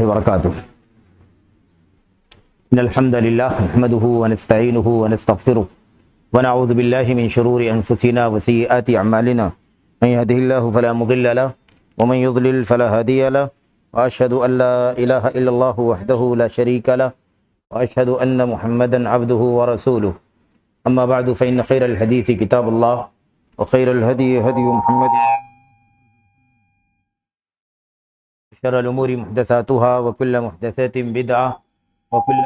وبركاته. إن الحمد لله نحمده ونستعينه ونستغفره ونعوذ بالله من شرور أنفسنا وسيئات أعمالنا. من يهده الله فلا مضل له ومن يضلل فلا هادي له، وأشهد أن لا إله إلا الله وحده لا شريك له، وأشهد أن محمدا عبده ورسوله. أما بعد فإن خير الحديث كتاب الله وخير الهدي هدي محمد، شر الأمور محدثاتها وكل محدثات بدعة وكل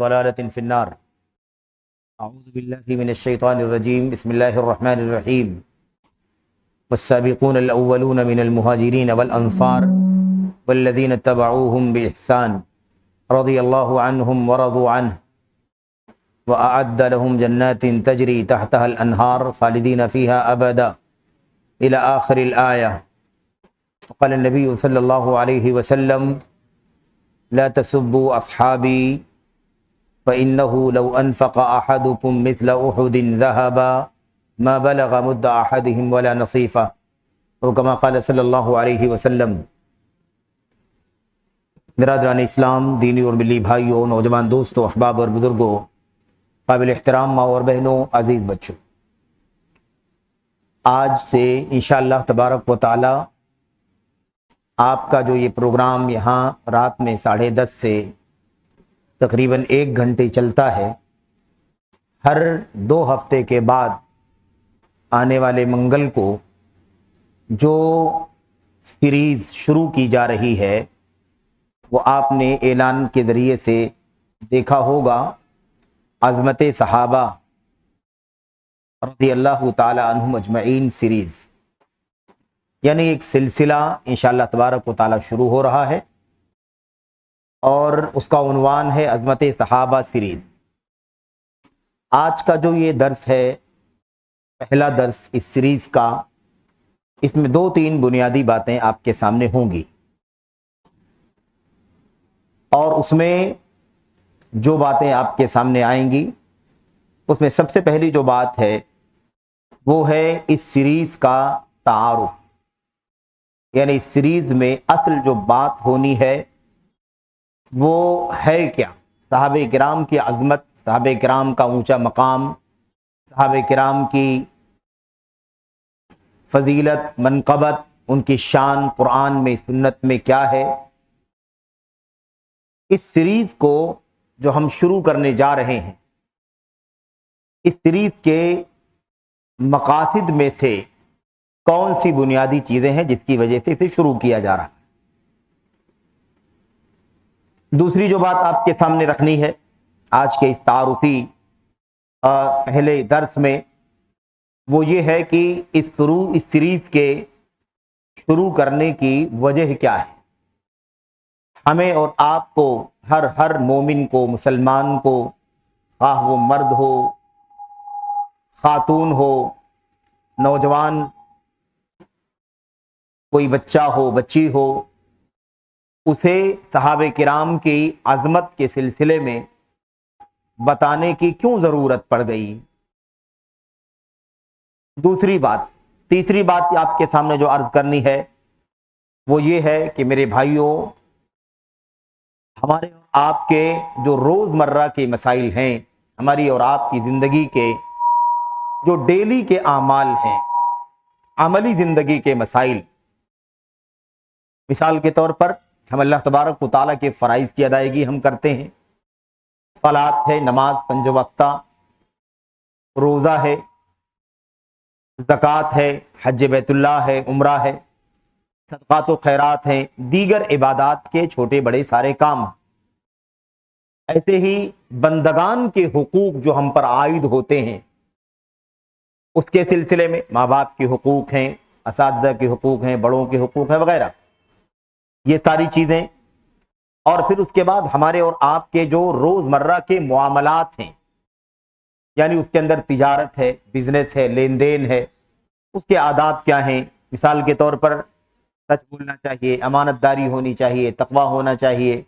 ضلالة في النار. أعوذ بالله من الشيطان الرجيم. بسم الله الرحمن الرحيم. والسابقون الأولون من المهاجرين والأنصار والذين اتبعوهم بإحسان رضي الله عنهم ورضوا عنه وأعد لهم جنات تجري تحتها الأنهار خالدين فيها أبدا إلى آخر الآية. وقال النبي صلى الله عليه وسلم: لا تسبوا أصحابي فإنه لو أنفق أحدكم مثل أحد ذهبا ما بلغ مد أحدهم ولا نصيفه، وكما قال صلی اللہ علیہ وسلم. برادران اسلام، دینی اور ملی بھائیوں، نوجوان دوستوں، احباب اور بزرگوں، قابل احترام ماں اور بہنوں، عزیز بچوں، آج سے انشاءاللہ تبارک و تعالی آپ کا جو یہ پروگرام یہاں رات میں 10:30 سے تقریباً 1 گھنٹے چلتا ہے، ہر 2 ہفتے کے بعد آنے والے منگل کو جو سیریز شروع کی جا رہی ہے وہ آپ نے اعلان کے ذریعے سے دیکھا ہوگا، عظمت صحابہ رضی اللہ تعالی عنہم اجمعین سیریز، یعنی ایک سلسلہ انشاءاللہ تبارک و تعالی شروع ہو رہا ہے اور اس کا عنوان ہے عظمت صحابہ سیریز. آج کا جو یہ درس ہے، پہلا درس اس سیریز کا، اس میں 2-3 بنیادی باتیں آپ کے سامنے ہوں گی، اور اس میں جو باتیں آپ کے سامنے آئیں گی اس میں سب سے پہلی جو بات ہے وہ ہے اس سیریز کا تعارف. یعنی اس سیریز میں اصل جو بات ہونی ہے وہ ہے کیا؟ صحابہ کرام کی عظمت، صحابہ کرام کا اونچا مقام، صحابہ کرام کی فضیلت، منقبت، ان کی شان قرآن میں، سنت میں کیا ہے. اس سیریز کو جو ہم شروع کرنے جا رہے ہیں، اس سیریز کے مقاصد میں سے کون سی بنیادی چیزیں ہیں جس کی وجہ سے اسے شروع کیا جا رہا ہے. دوسری جو بات آپ کے سامنے رکھنی ہے آج کے اس تعارفی پہلے درس میں، وہ یہ ہے کہ اس سیریز کے شروع کرنے کی وجہ کیا ہے. ہمیں اور آپ کو، ہر مومن کو، مسلمان کو، خواہ وہ مرد ہو، خاتون ہو، نوجوان، کوئی بچہ ہو، بچی ہو، اسے صحابہ کرام کی عظمت کے سلسلے میں بتانے کی کیوں ضرورت پڑ گئی. تیسری بات آپ کے سامنے جو عرض کرنی ہے وہ یہ ہے کہ میرے بھائیوں، ہمارے اور آپ کے جو روزمرہ کے مسائل ہیں، ہماری اور آپ کی زندگی کے جو ڈیلی کے اعمال ہیں، عملی زندگی کے مسائل، مثال کے طور پر ہم اللہ تبارک و تعالیٰ کے فرائض کی ادائیگی ہم کرتے ہیں، صلاۃ ہے، نماز 5 وقتہ، روزہ ہے، زکوٰۃ ہے، حج بیت اللہ ہے، عمرہ ہے، صدقات و خیرات ہیں، دیگر عبادات کے چھوٹے بڑے سارے کام. ایسے ہی بندگان کے حقوق جو ہم پر عائد ہوتے ہیں، اس کے سلسلے میں ماں باپ کے حقوق ہیں، اساتذہ کے حقوق ہیں، بڑوں کے حقوق ہیں وغیرہ، یہ ساری چیزیں. اور پھر اس کے بعد ہمارے اور آپ کے جو روزمرہ کے معاملات ہیں، یعنی اس کے اندر تجارت ہے، بزنس ہے، لین دین ہے، اس کے آداب کیا ہیں. مثال کے طور پر سچ بولنا چاہیے، امانت داری ہونی چاہیے، تقوی ہونا چاہیے،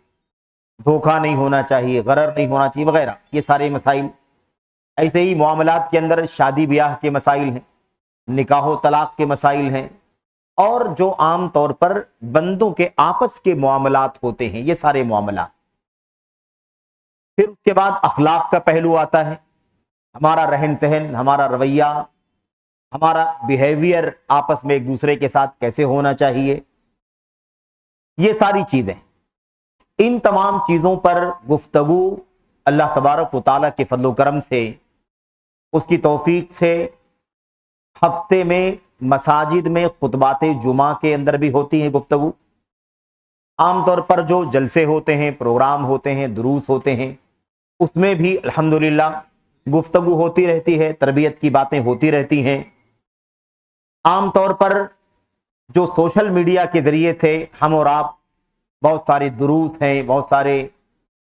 دھوکہ نہیں ہونا چاہیے، غرر نہیں ہونا چاہیے وغیرہ، یہ سارے مسائل. ایسے ہی معاملات کے اندر شادی بیاہ کے مسائل ہیں، نکاح و طلاق کے مسائل ہیں، اور جو عام طور پر بندوں کے آپس کے معاملات ہوتے ہیں، یہ سارے معاملات۔ پھر اس کے بعد اخلاق کا پہلو آتا ہے، ہمارا رہن سہن، ہمارا رویہ، ہمارا بیہیویئر آپس میں ایک دوسرے کے ساتھ کیسے ہونا چاہیے، یہ ساری چیزیں۔ ان تمام چیزوں پر گفتگو اللہ تبارک و تعالیٰ کے فضل و کرم سے، اس کی توفیق سے، ہفتے میں مساجد میں خطبات جمعہ کے اندر بھی ہوتی ہیں گفتگو۔ عام طور پر جو جلسے ہوتے ہیں، پروگرام ہوتے ہیں، دروس ہوتے ہیں، اس میں بھی الحمدللہ گفتگو ہوتی رہتی ہے، تربیت کی باتیں ہوتی رہتی ہیں۔ عام طور پر جو سوشل میڈیا کے ذریعے سے ہم اور آپ بہت سارے دروس ہیں، بہت سارے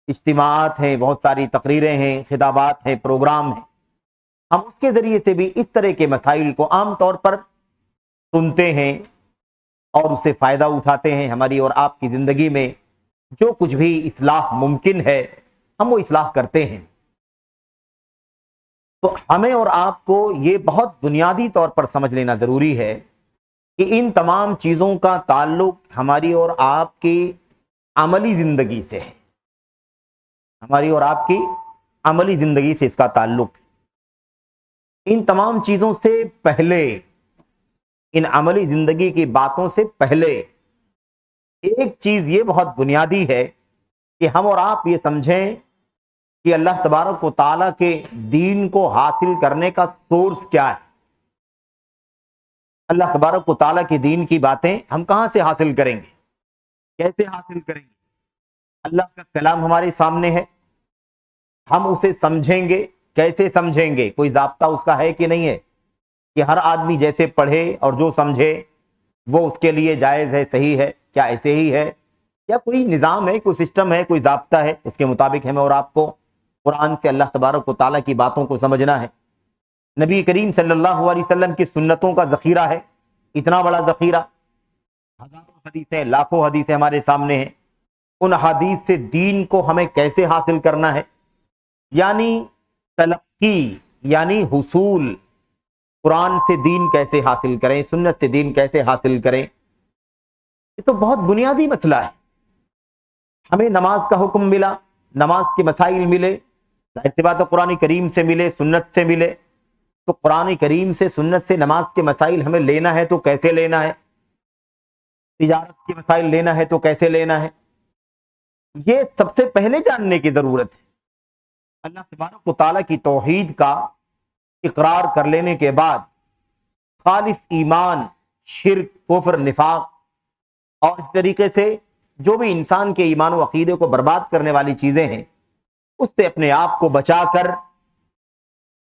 اجتماعات ہیں، بہت ساری تقریریں ہیں، خطابات ہیں، پروگرام ہیں، ہم اس کے ذریعے سے بھی اس طرح کے مسائل کو عام طور پر سنتے ہیں اور اس سے فائدہ اٹھاتے ہیں۔ ہماری اور آپ کی زندگی میں جو کچھ بھی اصلاح ممکن ہے ہم وہ اصلاح کرتے ہیں۔ تو ہمیں اور آپ کو یہ بہت بنیادی طور پر سمجھ لینا ضروری ہے کہ ان تمام چیزوں کا تعلق ہماری اور آپ کی عملی زندگی سے ہے، ہماری اور آپ کی عملی زندگی سے اس کا تعلق ہے۔ ان تمام چیزوں سے پہلے، ان عملی زندگی کی باتوں سے پہلے ایک چیز یہ بہت بنیادی ہے کہ ہم اور آپ یہ سمجھیں کہ اللہ تبارک و تعالیٰ کے دین کو حاصل کرنے کا سورس کیا ہے۔ اللہ تبارک و تعالیٰ کے دین کی باتیں ہم کہاں سے حاصل کریں گے، کیسے حاصل کریں گے؟ اللہ کا کلام ہمارے سامنے ہے، ہم اسے سمجھیں گے، کیسے سمجھیں گے؟ کوئی ضابطہ اس کا ہے کہ نہیں ہے کہ ہر آدمی جیسے پڑھے اور جو سمجھے وہ اس کے لیے جائز ہے، صحیح ہے؟ کیا ایسے ہی ہے یا کوئی نظام ہے، کوئی سسٹم ہے، کوئی ضابطہ ہے؟ اس کے مطابق ہمیں اور آپ کو قرآن سے اللہ تبارک و تعالیٰ کی باتوں کو سمجھنا ہے۔ نبی کریم صلی اللہ علیہ وسلم کی سنتوں کا ذخیرہ ہے، اتنا بڑا ذخیرہ، ہزاروں حدیثیں، لاکھوں حدیثیں ہمارے سامنے ہیں۔ ان حدیث سے دین کو ہمیں کیسے حاصل کرنا ہے، یعنی تلقی، یعنی حصول، قرآن سے دین کیسے حاصل کریں، سنت سے دین کیسے حاصل کریں، یہ تو بہت بنیادی مسئلہ ہے۔ ہمیں نماز کا حکم ملا، نماز کے مسائل ملے، ظاہر سی بات ہے قرآن کریم سے ملے، سنت سے ملے، تو قرآن کریم سے، سنت سے نماز کے مسائل ہمیں لینا ہے تو کیسے لینا ہے، تجارت کے مسائل لینا ہے تو کیسے لینا ہے، یہ سب سے پہلے جاننے کی ضرورت ہے۔ اللہ تبارک و تعالیٰ کی توحید کا اقرار کر لینے کے بعد خالص ایمان، شرک، کفر، نفاق اور اس طریقے سے جو بھی انسان کے ایمان و عقیدے کو برباد کرنے والی چیزیں ہیں، اس سے اپنے آپ کو بچا کر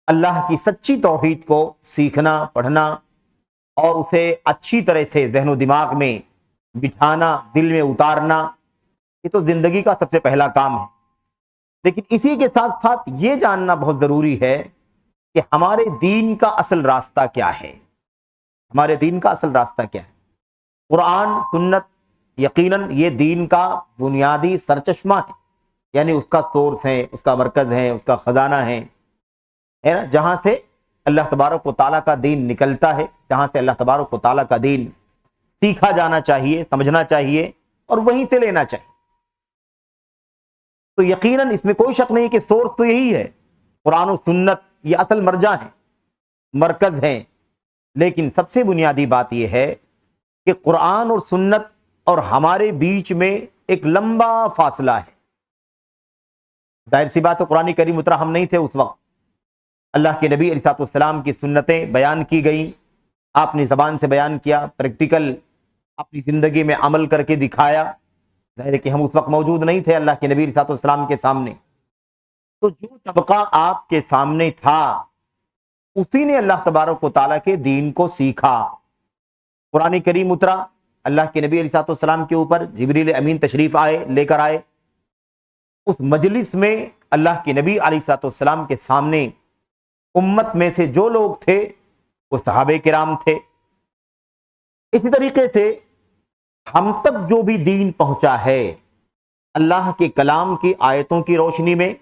اللہ کی سچی توحید کو سیکھنا، پڑھنا اور اسے اچھی طرح سے ذہن و دماغ میں بٹھانا، دل میں اتارنا، یہ تو زندگی کا سب سے پہلا کام ہے۔ لیکن اسی کے ساتھ ساتھ یہ جاننا بہت ضروری ہے کہ ہمارے دین کا اصل راستہ کیا ہے، ہمارے دین کا اصل راستہ کیا ہے۔ قرآن، سنت یقیناً یہ دین کا بنیادی سرچشمہ ہے، یعنی اس کا سورس ہے، اس کا مرکز ہے، اس کا خزانہ ہے نا، جہاں سے اللہ تبارک و تعالیٰ کا دین نکلتا ہے، جہاں سے اللہ تبارک و تعالیٰ کا دین سیکھا جانا چاہیے، سمجھنا چاہیے اور وہیں سے لینا چاہیے۔ تو یقیناً اس میں کوئی شک نہیں کہ سورس تو یہی ہے، قرآن و سنت یہ اصل مرجع ہیں، مرکز ہیں۔ لیکن سب سے بنیادی بات یہ ہے کہ قرآن اور سنت اور ہمارے بیچ میں ایک لمبا فاصلہ ہے۔ ظاہر سی بات ہے قرآن کریم اترا ہم نہیں تھے اس وقت، اللہ کے نبی علیہ السلام کی سنتیں بیان کی گئیں، آپ نے زبان سے بیان کیا، پریکٹیکل اپنی زندگی میں عمل کر کے دکھایا۔ ظاہر ہے کہ ہم اس وقت موجود نہیں تھے اللہ کے نبی علیہ السلام کے سامنے، تو جو طبقہ آپ کے سامنے تھا اسی نے اللہ تبارک و تعالیٰ کے دین کو سیکھا۔ قرآن کریم اترا، اللہ کے نبی علیہ السلام کے اوپر جبریل امین تشریف لے کر آئے، اس مجلس میں اللہ کے نبی علیہ السلام کے سامنے امت میں سے جو لوگ تھے وہ صحابہ کرام تھے۔ اسی طریقے سے ہم تک جو بھی دین پہنچا ہے اللہ کے کلام کی آیتوں کی روشنی میں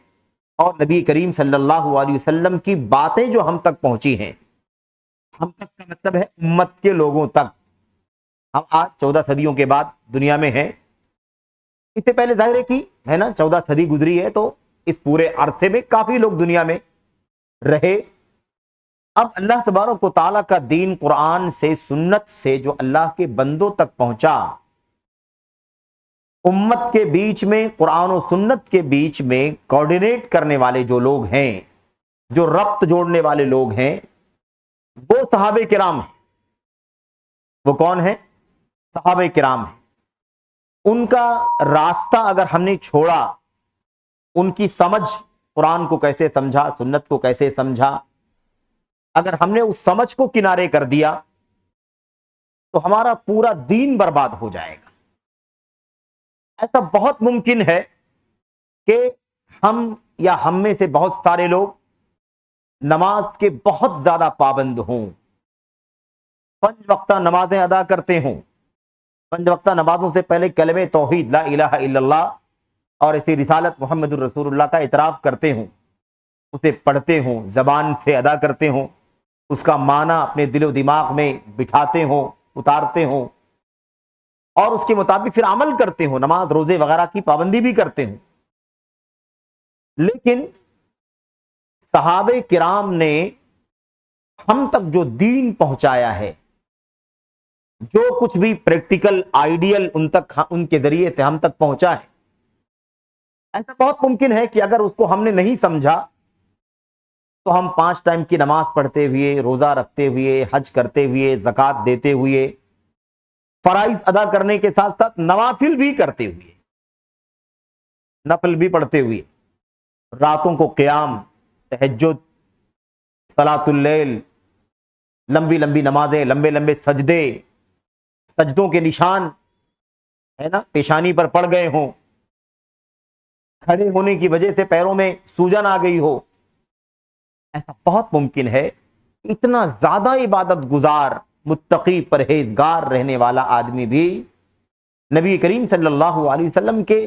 اور نبی کریم صلی اللہ علیہ وسلم کی باتیں جو ہم تک پہنچی ہیں، ہم تک کا مطلب ہے امت کے لوگوں تک، ہم آج 14 صدیوں کے بعد دنیا میں ہیں. اس سے پہلے ظاہر ہے کہ ہے نا 14 صدی گزری ہے، تو اس پورے عرصے میں کافی لوگ دنیا میں رہے. اب اللہ تبارک و تعالیٰ کا دین قرآن سے، سنت سے جو اللہ کے بندوں تک پہنچا، امت کے بیچ میں، قرآن و سنت کے بیچ میں کوآرڈینیٹ کرنے والے جو لوگ ہیں، جو ربط جوڑنے والے لوگ ہیں، وہ صحابہ کرام ہیں. وہ کون ہیں؟ صحابہ کرام ہیں. ان کا راستہ اگر ہم نے چھوڑا، ان کی سمجھ، قرآن کو کیسے سمجھا، سنت کو کیسے سمجھا، اگر ہم نے اس سمجھ کو کنارے کر دیا تو ہمارا پورا دین برباد ہو جائے گا. ایسا بہت ممکن ہے کہ ہم یا ہم میں سے بہت سارے لوگ نماز کے بہت زیادہ پابند ہوں، 5 وقتہ نمازیں ادا کرتے ہوں، 5 وقتہ نمازوں سے پہلے کلمہ توحید لا الہ الا اللہ اور اسی رسالت محمد الرسول اللہ کا اعتراف کرتے ہوں، اسے پڑھتے ہوں، زبان سے ادا کرتے ہوں، اس کا معنی اپنے دل و دماغ میں بٹھاتے ہوں، اتارتے ہوں، اور اس کے مطابق پھر عمل کرتے ہوں، نماز روزے وغیرہ کی پابندی بھی کرتے ہوں. لیکن صحابہ کرام نے ہم تک جو دین پہنچایا ہے، جو کچھ بھی پریکٹیکل آئیڈیل ان کے ذریعے سے ہم تک پہنچا ہے، ایسا بہت ممکن ہے کہ اگر اس کو ہم نے نہیں سمجھا تو ہم 5 ٹائم کی نماز پڑھتے ہوئے، روزہ رکھتے ہوئے، حج کرتے ہوئے، زکوٰۃ دیتے ہوئے، فرائض ادا کرنے کے ساتھ ساتھ نوافل بھی کرتے ہوئے، نفل بھی پڑھتے ہوئے، راتوں کو قیام، تہجد، صلاۃ اللیل، لمبی لمبی نمازیں، لمبے لمبے سجدے، سجدوں کے نشان ہے نا پیشانی پر پڑ گئے ہوں، کھڑے ہونے کی وجہ سے پیروں میں سوجن آ گئی ہو. ایسا بہت ممکن ہے. اتنا زیادہ عبادت گزار، متقی، پرہیزگار رہنے والا آدمی بھی نبی کریم صلی اللہ علیہ وسلم کے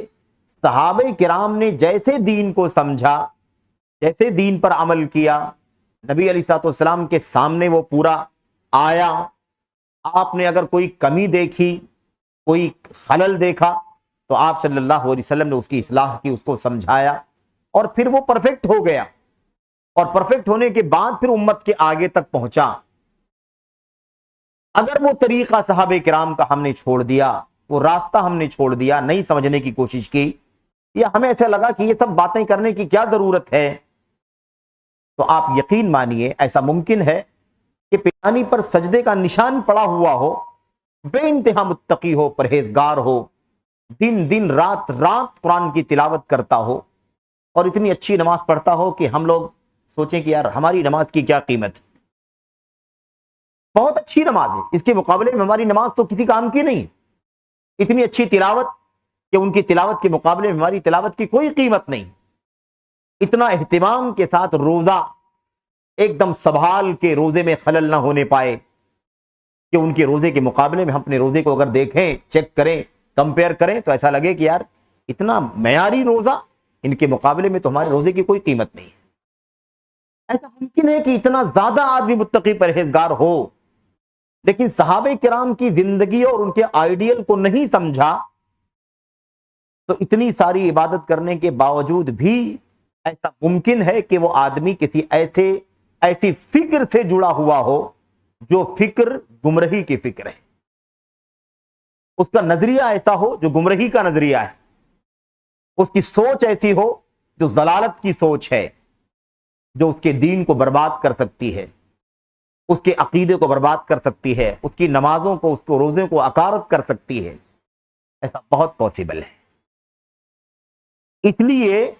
صحابہ کرام نے جیسے دین کو سمجھا، جیسے دین پر عمل کیا، نبی علیہ الصلوۃ والسلام کے سامنے وہ پورا آیا. آپ نے اگر کوئی کمی دیکھی، کوئی خلل دیکھا، تو آپ صلی اللہ علیہ وسلم نے اس کی اصلاح کی، اس کو سمجھایا، اور پھر وہ پرفیکٹ ہو گیا. اور پرفیکٹ ہونے کے بعد پھر امت کے آگے تک پہنچا. اگر وہ طریقہ صحابہ کرام کا ہم نے چھوڑ دیا، وہ راستہ ہم نے چھوڑ دیا، نہیں سمجھنے کی کوشش کی، یا ہمیں ایسا لگا کہ یہ سب باتیں کرنے کی کیا ضرورت ہے، تو آپ یقین مانیے ایسا ممکن ہے کہ پیشانی پر سجدے کا نشان پڑا ہوا ہو، بے انتہا متقی ہو، پرہیزگار ہو، دن دن رات رات قرآن کی تلاوت کرتا ہو، اور اتنی اچھی نماز پڑھتا ہو کہ ہم لوگ سوچیں کہ یار ہماری نماز کی کیا قیمت ہے، بہت اچھی نماز ہے، اس کے مقابلے میں ہماری نماز تو کسی کام کی نہیں. اتنی اچھی تلاوت کہ ان کی تلاوت کے مقابلے میں ہماری تلاوت کی کوئی قیمت نہیں. اتنا اہتمام کے ساتھ روزہ ایک دم سنبھال کے روزے میں خلل نہ ہونے پائے کہ ان کے روزے کے مقابلے میں ہم اپنے روزے کو اگر دیکھیں، چیک کریں، کمپیئر کریں، تو ایسا لگے کہ یار اتنا معیاری روزہ، ان کے مقابلے میں تو ہمارے روزے کی کوئی قیمت نہیں ہے. ایسا ممکن ہے کہ اتنا زیادہ آدمی متقی پرہیزگار ہو، لیکن صحابہ کرام کی زندگی اور ان کے آئیڈیل کو نہیں سمجھا، تو اتنی ساری عبادت کرنے کے باوجود بھی ایسا ممکن ہے کہ وہ آدمی کسی ایسی فکر سے جڑا ہوا ہو جو فکر گمراہی کی فکر ہے، اس کا نظریہ ایسا ہو جو گمراہی کا نظریہ ہے، اس کی سوچ ایسی ہو جو ضلالت کی سوچ ہے، جو اس کے دین کو برباد کر سکتی ہے، اس کے عقیدے کو برباد کر سکتی ہے، اس کی نمازوں کو، اس کو روزے کو عکارت کر سکتی ہے. ایسا بہت پاسبل ہے. اس لیے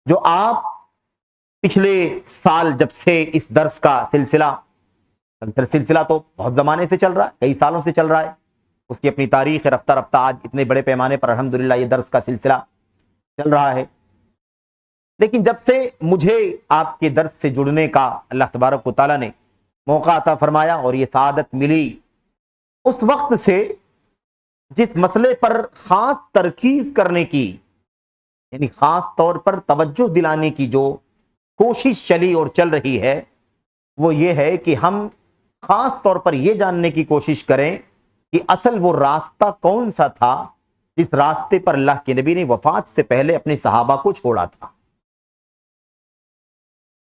جو آپ پچھلے سال جب سے اس درس کا سلسلہ تو بہت زمانے سے چل رہا ہے، کئی سالوں سے چل رہا ہے، اس کی اپنی تاریخ رفتہ رفتہ آج اتنے بڑے پیمانے پر الحمدللہ یہ درس کا سلسلہ چل رہا ہے. لیکن جب سے مجھے آپ کے درس سے جڑنے کا اللہ تبارک و تعالیٰ نے موقع عطا فرمایا اور یہ سعادت ملی، اس وقت سے جس مسئلے پر خاص ترکیز کرنے کی، یعنی خاص طور پر توجہ دلانے کی جو کوشش چلی اور چل رہی ہے، وہ یہ ہے کہ ہم خاص طور پر یہ جاننے کی کوشش کریں کہ اصل وہ راستہ کون سا تھا جس راستے پر اللہ کے نبی نے وفات سے پہلے اپنے صحابہ کو چھوڑا تھا.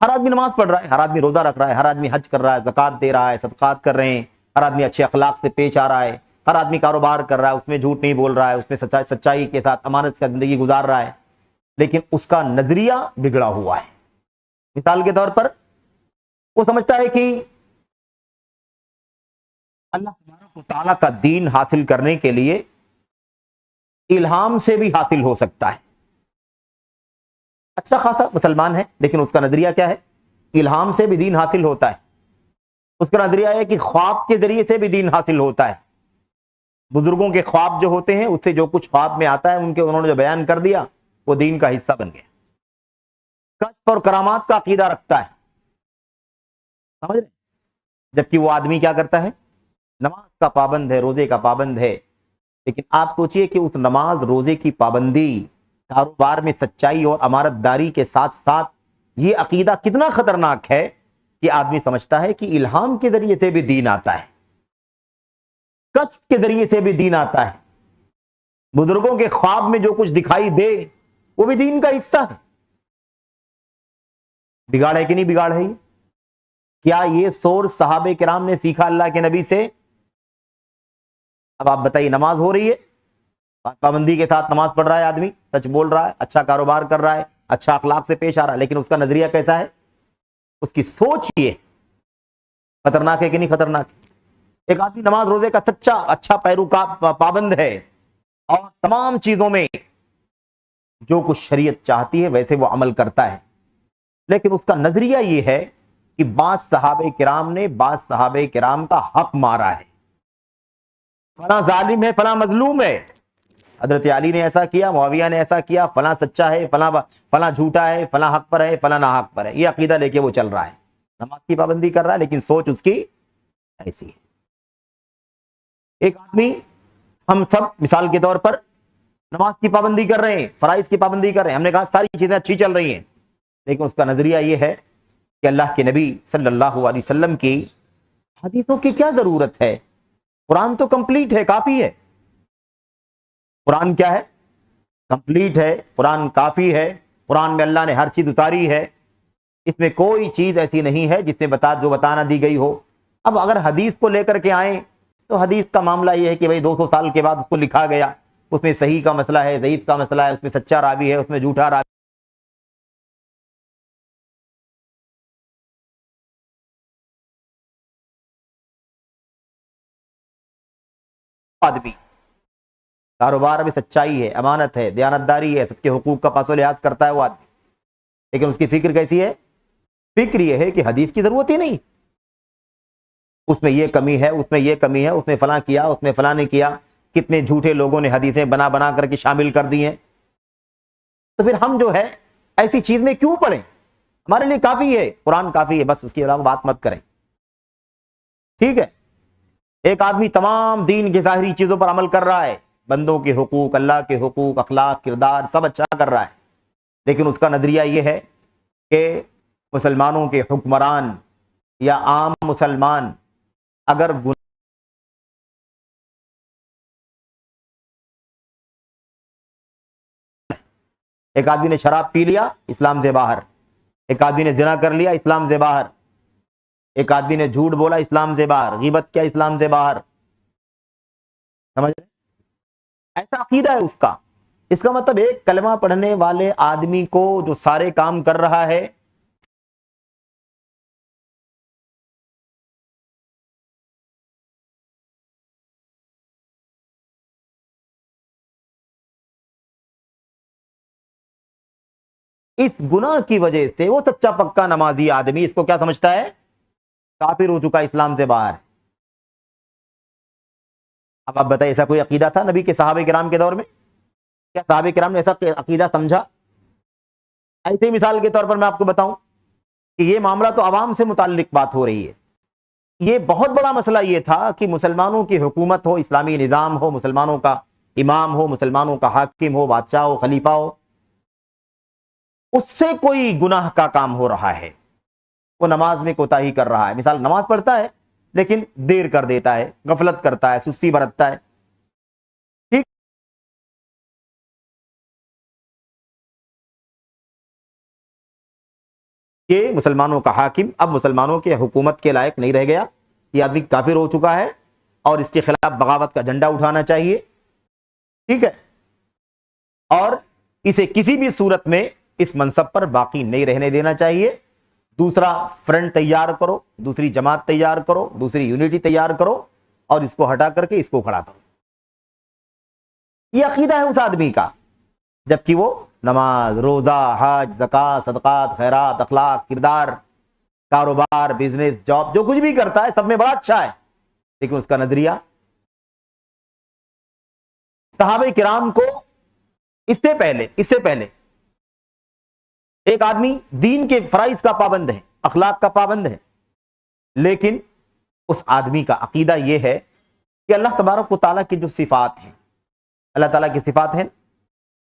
ہر آدمی نماز پڑھ رہا ہے، ہر آدمی روزہ رکھ رہا ہے، ہر آدمی حج کر رہا ہے، زکوٰۃ دے رہا ہے، صدقات کر رہے ہیں، ہر آدمی اچھے اخلاق سے پیش آ رہا ہے، ہر آدمی کاروبار کر رہا ہے، اس میں جھوٹ نہیں بول رہا ہے، اس میں سچائی کے ساتھ امانت کا زندگی گزار رہا ہے، لیکن اس کا نظریہ بگڑا ہوا ہے. مثال کے طور پر وہ سمجھتا ہے کہ اللہ تبارک و تعالیٰ کا دین حاصل کرنے کے لیے الہام سے بھی حاصل ہو سکتا ہے. اچھا خاصا مسلمان ہے، لیکن اس کا نظریہ کیا ہے؟ الہام سے بھی دین حاصل ہوتا ہے. اس کا نظریہ ہے کہ خواب کے ذریعے سے بھی دین حاصل ہوتا ہے. بزرگوں کے خواب جو ہوتے ہیں، اس سے جو کچھ خواب میں آتا ہے انہوں نے جو بیان کر دیا وہ دین کا حصہ بن گیا. کشف اور کرامات کا عقیدہ رکھتا ہے، سمجھ رہے؟ جبکہ وہ آدمی کیا کرتا ہے؟ نماز کا پابند ہے، روزے کا پابند ہے، لیکن آپ سوچئے کہ اس نماز روزے کی پابندی، کاروبار میں سچائی اور امانت داری کے ساتھ ساتھ یہ عقیدہ کتنا خطرناک ہے کہ آدمی سمجھتا ہے کہ الہام کے ذریعے سے بھی دین آتا ہے، کشف کے ذریعے سے بھی دین آتا ہے، بزرگوں کے خواب میں جو کچھ دکھائی دے وہ بھی دین کا حصہ ہے. بگاڑ ہے کہ نہیں بگاڑ ہے یہ؟ کیا یہ سورس صحابہ کرام نے سیکھا اللہ کے نبی سے؟ اب آپ بتائیے، نماز ہو رہی ہے، پابندی کے ساتھ نماز پڑھ رہا ہے آدمی، سچ بول رہا ہے، اچھا کاروبار کر رہا ہے، اچھا اخلاق سے پیش آ رہا ہے، لیکن اس کا نظریہ کیسا ہے؟ اس کی سوچ یہ خطرناک ہے کہ نہیں خطرناک؟ ایک آدمی نماز روزے کا سچا اچھا پیروکار پابند ہے اور تمام چیزوں میں جو کچھ شریعت چاہتی ہے ویسے وہ عمل کرتا ہے، لیکن اس کا نظریہ یہ ہے کہ بعض صحابہ کرام نے بعض صحابہ کرام کا حق مارا ہے، فلاں ظالم ہے، فلاں مظلوم ہے، حضرت علی نے ایسا کیا، معاویہ نے ایسا کیا، فلاں سچا ہے، فلاں جھوٹا ہے، فلاں حق پر ہے، فلاں ناحق پر ہے. یہ عقیدہ لے کے وہ چل رہا ہے، نماز کی پابندی کر رہا ہے لیکن سوچ اس کی ایسی ہے. ایک آدمی، ہم سب مثال کے طور پر نماز کی پابندی کر رہے ہیں، فرائض کی پابندی کر رہے ہیں، ہم نے کہا ساری چیزیں اچھی چل رہی ہیں، لیکن اس کا نظریہ یہ ہے کہ اللہ کے نبی صلی اللہ علیہ وسلم کی حدیثوں کی کیا ضرورت ہے؟ قرآن تو کمپلیٹ ہے، کافی ہے. قرآن کیا ہے؟ کمپلیٹ ہے، قرآن کافی ہے، قرآن میں اللہ نے ہر چیز اتاری ہے، اس میں کوئی چیز ایسی نہیں ہے جس میں جو بتانا دی گئی ہو. اب اگر حدیث کو لے کر کے آئیں تو حدیث کا معاملہ یہ ہے کہ بھئی 200 سال کے بعد اس کو لکھا گیا، اس میں صحیح کا مسئلہ ہے، ضعیف کا مسئلہ ہے، اس میں سچا راوی ہے، اس میں جھوٹا راوی آدمی کاروبار میں سچائی ہے، امانت ہے، دیانتداری ہے، سب کے حقوق کا پاس و لحاظ کرتا ہے وہ آدمی، لیکن اس کی فکر کیسی ہے؟ فکر یہ ہے کہ حدیث کی ضرورت ہی نہیں، اس میں یہ کمی ہے، اس میں یہ کمی ہے، اس نے فلاں کیا، اس نے فلاں نے کیا، کتنے جھوٹے لوگوں نے حدیثیں بنا بنا کر کے شامل کر دی ہیں. تو پھر ہم جو ہے ایسی چیز میں کیوں پڑھیں؟ ہمارے لیے کافی ہے، قرآن کافی ہے، بس اس کے علاوہ بات مت کریں. ٹھیک ہے، ایک آدمی تمام دین کی ظاہری چیزوں پر عمل کر رہا ہے، بندوں کے حقوق، اللہ کے حقوق، اخلاق، کردار سب اچھا کر رہا ہے، لیکن اس کا نظریہ یہ ہے کہ مسلمانوں کے حکمران یا عام مسلمان اگر ایک آدمی نے شراب پی لیا، اسلام سے باہر، ایک آدمی نے زنا کر لیا، اسلام سے باہر، ایک آدمی نے جھوٹ بولا، اسلام سے باہر، غیبت کیا، اسلام سے باہر. سمجھ رہے؟ ایسا عقیدہ ہے اس کا. اس کا مطلب ایک کلمہ پڑھنے والے آدمی کو جو سارے کام کر رہا ہے، اس گناہ کی وجہ سے وہ سچا پکا نمازی آدمی اس کو کیا سمجھتا ہے؟ کافر ہو چکا، اسلام سے باہر. اب آپ بتائیے، ایسا کوئی عقیدہ تھا نبی کے صحابہ کرام کے دور میں؟ کیا صحابہ کرام نے ایسا عقیدہ سمجھا؟ ایسے مثال کے طور پر میں آپ کو بتاؤں کہ یہ معاملہ تو عوام سے متعلق بات ہو رہی ہے. یہ بہت بڑا مسئلہ یہ تھا کہ مسلمانوں کی حکومت ہو، اسلامی نظام ہو، مسلمانوں کا امام ہو، مسلمانوں کا حاکم ہو، بادشاہ ہو، خلیفہ ہو، اس سے کوئی گناہ کا کام ہو رہا ہے، وہ نماز میں کوتاہی کر رہا ہے. مثال نماز پڑھتا ہے لیکن دیر کر دیتا ہے، غفلت کرتا ہے، سستی برتتا ہے. ٹھیک. کہ مسلمانوں کا حاکم اب مسلمانوں کے حکومت کے لائق نہیں رہ گیا، یہ آدمی کافر ہو چکا ہے اور اس کے خلاف بغاوت کا جھنڈا اٹھانا چاہیے. ٹھیک ہے. اور اسے کسی بھی صورت میں اس منصب پر باقی نہیں رہنے دینا چاہیے. دوسرا فرنٹ تیار کرو، دوسری جماعت تیار کرو، دوسری یونٹی تیار کرو اور اس کو ہٹا کر کے اس کو کھڑا کرو. یہ عقیدہ ہے اس آدمی کا، جبکہ وہ نماز، روزہ، حج، زکات، صدقات، خیرات، اخلاق، کردار، کاروبار، بزنس، جاب، جو کچھ بھی کرتا ہے سب میں بڑا اچھا ہے، لیکن اس کا نظریہ. صحابہ کرام کو اس سے پہلے ایک آدمی دین کے فرائض کا پابند ہے، اخلاق کا پابند ہے، لیکن اس آدمی کا عقیدہ یہ ہے کہ اللہ تبارک و تعالیٰ کی جو صفات ہیں، اللہ تعالیٰ کی صفات ہیں،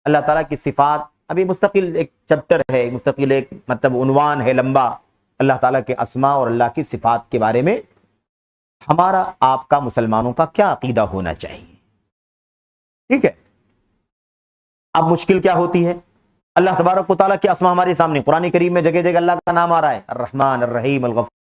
اللہ تعالیٰ کی صفات ابھی مستقل ایک چپٹر ہے، مستقل ایک مطلب عنوان ہے لمبا، اللہ تعالیٰ کے اسماء اور اللہ کی صفات کے بارے میں ہمارا آپ کا مسلمانوں کا کیا عقیدہ ہونا چاہیے. ٹھیک ہے. اب مشکل کیا ہوتی ہے؟ اللہ تبارک و تعالیٰ کے اسماء ہمارے سامنے قرآن کریم میں جگہ جگہ اللہ کا نام آ رہا ہے، الرحمن، الرحیم، الغفور.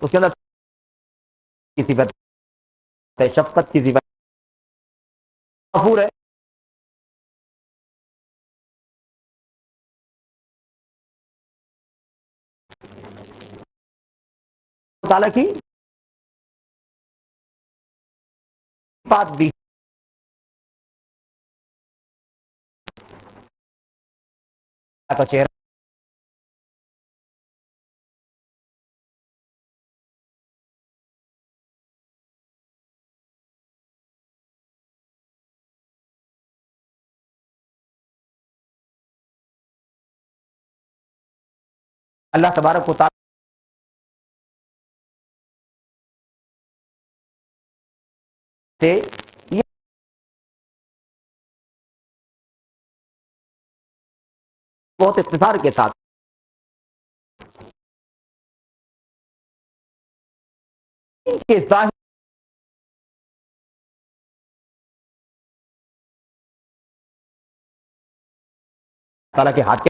اس کے اندر کی صفت ہے، شفقت کی صفت، غفور ہے. تعالیٰ کی صفات بھی کا چہرہ، اللہ تبارک و تعالیٰ سے یہ بہت اختصار کے ساتھ کے ظاہر تعالیٰ کے ہاتھ کے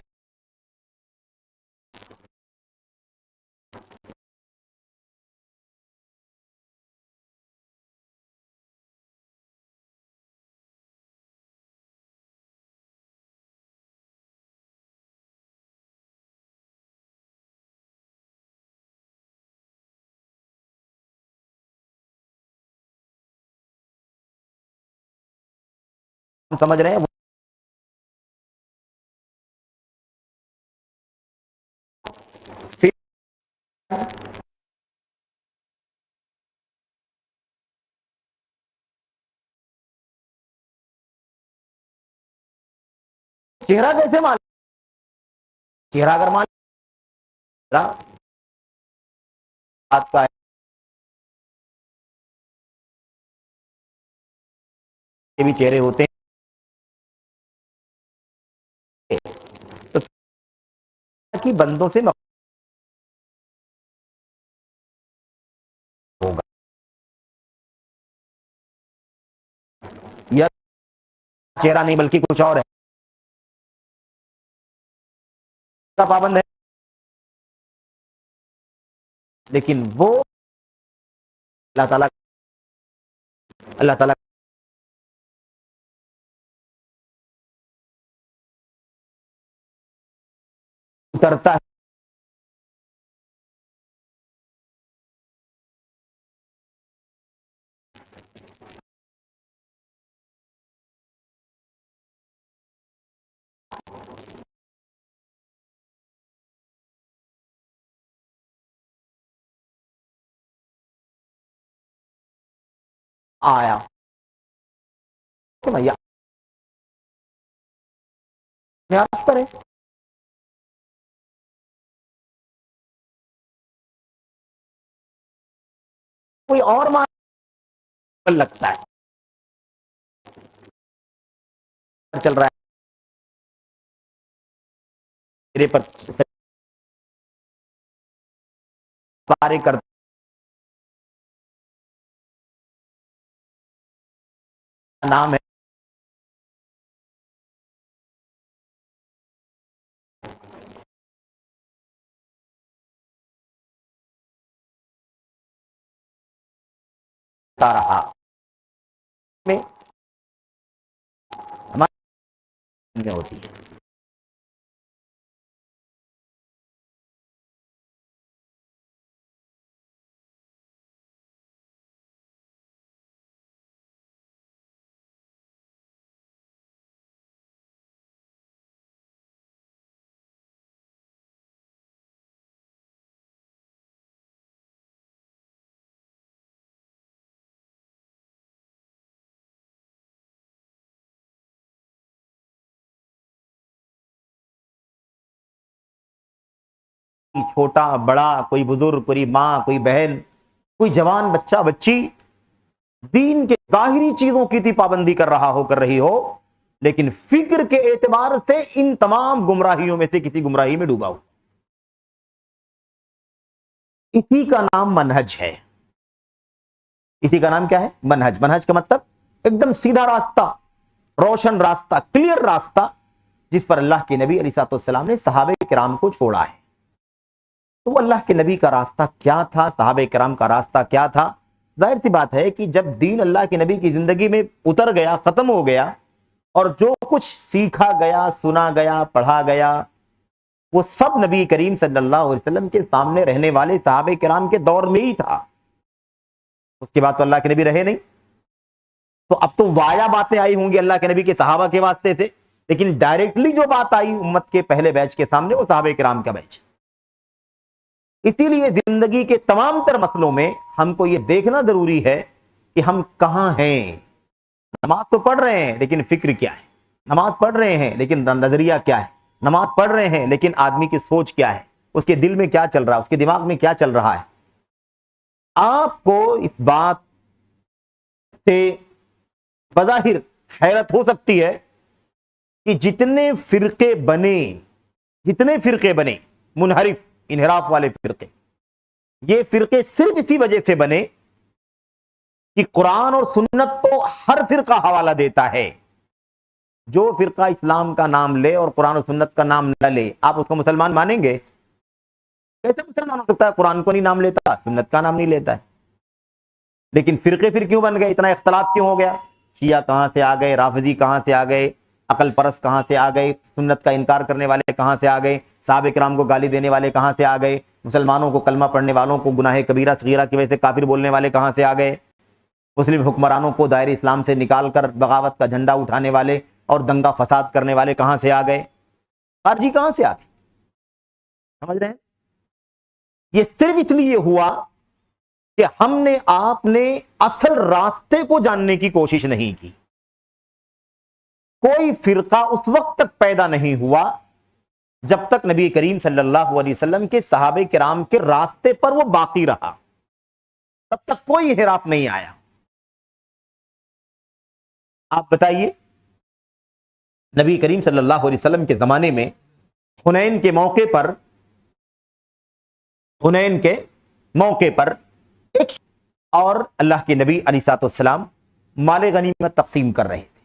ہم سمجھ رہے ہیں. پھر چہرہ کیسے مان، چہرہ اگر مان بات کا ہے یہ بھی چہرے ہوتے ہیں تو کہ بندوں سے ہوگا یا چہرہ نہیں بلکہ کچھ اور ہے کا پابند ہے، لیکن وہ اللہ تعالیٰ اترتا ہے. آیا پر ہے کوئی اور معنی لگتا ہے چل رہا ہے میرے پر پارے کرتا نام ہے رہا میں ہمارے ہوتی ہے چھوٹا بڑا، کوئی بزرگ، کوئی ماں، کوئی بہن، کوئی جوان بچہ بچی دین کے ظاہری چیزوں کی پابندی کر رہا ہو، کر رہی ہو، لیکن فکر کے اعتبار سے ان تمام گمراہیوں میں سے کسی گمراہی میں ڈوبا ہو. اسی کا نام منہج ہے. اسی کا نام کیا ہے؟ منہج. منہج کا مطلب ایک دم سیدھا راستہ، روشن راستہ، کلیئر راستہ، جس پر اللہ کے نبی علیہ الصلوۃ والسلام نے صحابہ کرام کو چھوڑا ہے. تو وہ اللہ کے نبی کا راستہ کیا تھا، صحابہ کرام کا راستہ کیا تھا؟ ظاہر سی بات ہے کہ جب دین اللہ کے نبی کی زندگی میں اتر گیا، ختم ہو گیا، اور جو کچھ سیکھا گیا، سنا گیا، پڑھا گیا، وہ سب نبی کریم صلی اللہ علیہ وسلم کے سامنے رہنے والے صحابہ کرام کے دور میں ہی تھا. اس کے بعد تو اللہ کے نبی رہے نہیں، تو اب تو وایا باتیں آئی ہوں گی اللہ کے نبی کے صحابہ کے واسطے سے، لیکن ڈائریکٹلی جو بات آئی امت کے پہلے بیچ کے سامنے، وہ صحابہ کرام کا بیچ. اسی لیے زندگی کے تمام تر مسئلوں میں ہم کو یہ دیکھنا ضروری ہے کہ ہم کہاں ہیں. نماز تو پڑھ رہے ہیں لیکن فکر کیا ہے؟ نماز پڑھ رہے ہیں لیکن نظریہ کیا ہے؟ نماز پڑھ رہے ہیں لیکن آدمی کی سوچ کیا ہے؟ اس کے دل میں کیا چل رہا ہے؟ اس کے دماغ میں کیا چل رہا ہے؟ آپ کو اس بات سے بظاہر حیرت ہو سکتی ہے کہ جتنے فرقے بنے منحرف، انحراف والے فرقے، یہ فرقے صرف اسی وجہ سے بنے کہ قرآن اور سنت تو ہر فرقہ حوالہ دیتا ہے. جو فرقہ اسلام کا نام لے اور قرآن و سنت کا نام نہ لے، آپ اس کو مسلمان مانیں گے؟ کیسے مسلمان ہو سکتا ہے؟ قرآن کو نہیں نام لیتا، سنت کا نام نہیں لیتا ہے. لیکن فرقے پھر کیوں بن گئے؟ اتنا اختلاف کیوں ہو گیا؟ شیعہ کہاں سے آ گئے؟ رافضی کہاں سے آ گئے؟ عقل پرست کہاں سے آ گئے؟ سنت کا انکار کرنے والے کہاں سے آ گئے؟ صحابہ کرام کو گالی دینے والے کہاں سے آ گئے؟ مسلمانوں کو، کلمہ پڑھنے والوں کو گناہ کبیرہ صغیرہ کی وجہ سے کافر بولنے والے کہاں سے آ گئے؟ مسلم حکمرانوں کو دائرہ اسلام سے نکال کر بغاوت کا جھنڈا اٹھانے والے اور دنگا فساد کرنے والے کہاں سے آ گئے؟ خارجی کہاں سے آتے؟ سمجھ رہے ہیں؟ یہ صرف اس لیے ہوا کہ ہم نے، آپ نے اصل راستے کو جاننے کی کوشش نہیں کی. کوئی فرقہ اس وقت تک پیدا نہیں ہوا جب تک نبی کریم صلی اللہ علیہ وسلم کے صحابہ کرام کے راستے پر وہ باقی رہا، تب تک کوئی انحراف نہیں آیا. آپ بتائیے، نبی کریم صلی اللہ علیہ وسلم کے زمانے میں حنین کے موقع پر ایک اور اللہ کے نبی علیہ الصلوۃ والسلام مال غنیمت تقسیم کر رہے تھے.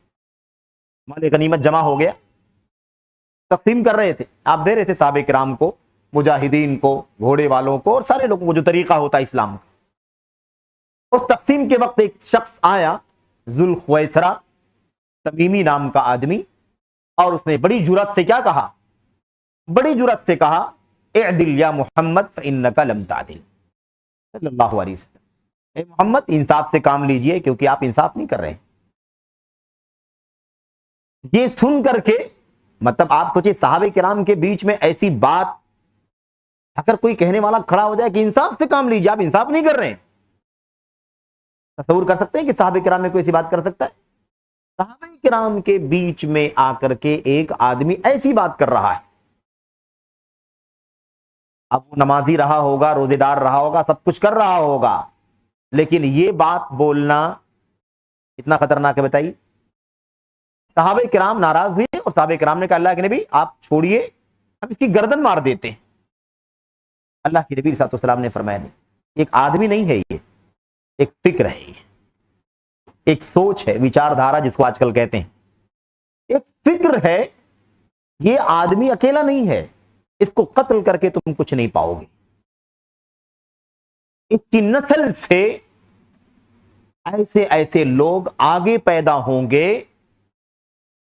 مال غنیمت جمع ہو گیا، تقسیم کر رہے تھے. آپ دے رہے تھے صحابہ کرام کو، مجاہدین کو، گھوڑے والوں کو، اور سارے لوگوں کو، جو طریقہ ہوتا ہے اسلام کا. اس تقسیم کے وقت ایک شخص آیا، ذوالخویسرہ تمیمی نام کا آدمی، اور اس نے بڑی جرأت سے کیا کہا؟ بڑی جرأت سے کہا، اعدل یا محمد فإنک لم تعدل. صلی اللہ علیہ وسلم، اے محمد انصاف سے کام لیجئے کیونکہ آپ انصاف نہیں کر رہے. یہ سن کر کے، مطلب آپ سوچیں صحابہ کرام کے بیچ میں ایسی بات اگر کوئی کہنے والا کھڑا ہو جائے کہ انصاف سے کام لیجئے، آپ انصاف نہیں کر رہے ہیں، تصور کر سکتے ہیں کہ صحابہ کرام میں کوئی ایسی بات کر سکتا ہے؟ صحابہ کرام کے بیچ میں آ کر کے ایک آدمی ایسی بات کر رہا ہے. اب وہ نمازی رہا ہوگا، روزے دار رہا ہوگا، سب کچھ کر رہا ہوگا، لیکن یہ بات بولنا اتنا خطرناک ہے، بتائیے. صحابہ کرام ناراض ہوئے اور صحابہ کرام نے کہا اللہ کے نبی آپ چھوڑیے، ہم اس کی گردن مار دیتے ہیں. اللہ کے نبی صلی اللہ علیہ وسلم نے فرمایا نہیں، ایک آدمی نہیں ہے یہ، ایک فکر ہے، یہ ایک سوچ ہے، وچار دھارا جس کو آج کل کہتے ہیں، ایک فکر ہے. یہ آدمی اکیلا نہیں ہے، اس کو قتل کر کے تم کچھ نہیں پاؤ گے. اس کی نسل سے ایسے ایسے لوگ آگے پیدا ہوں گے،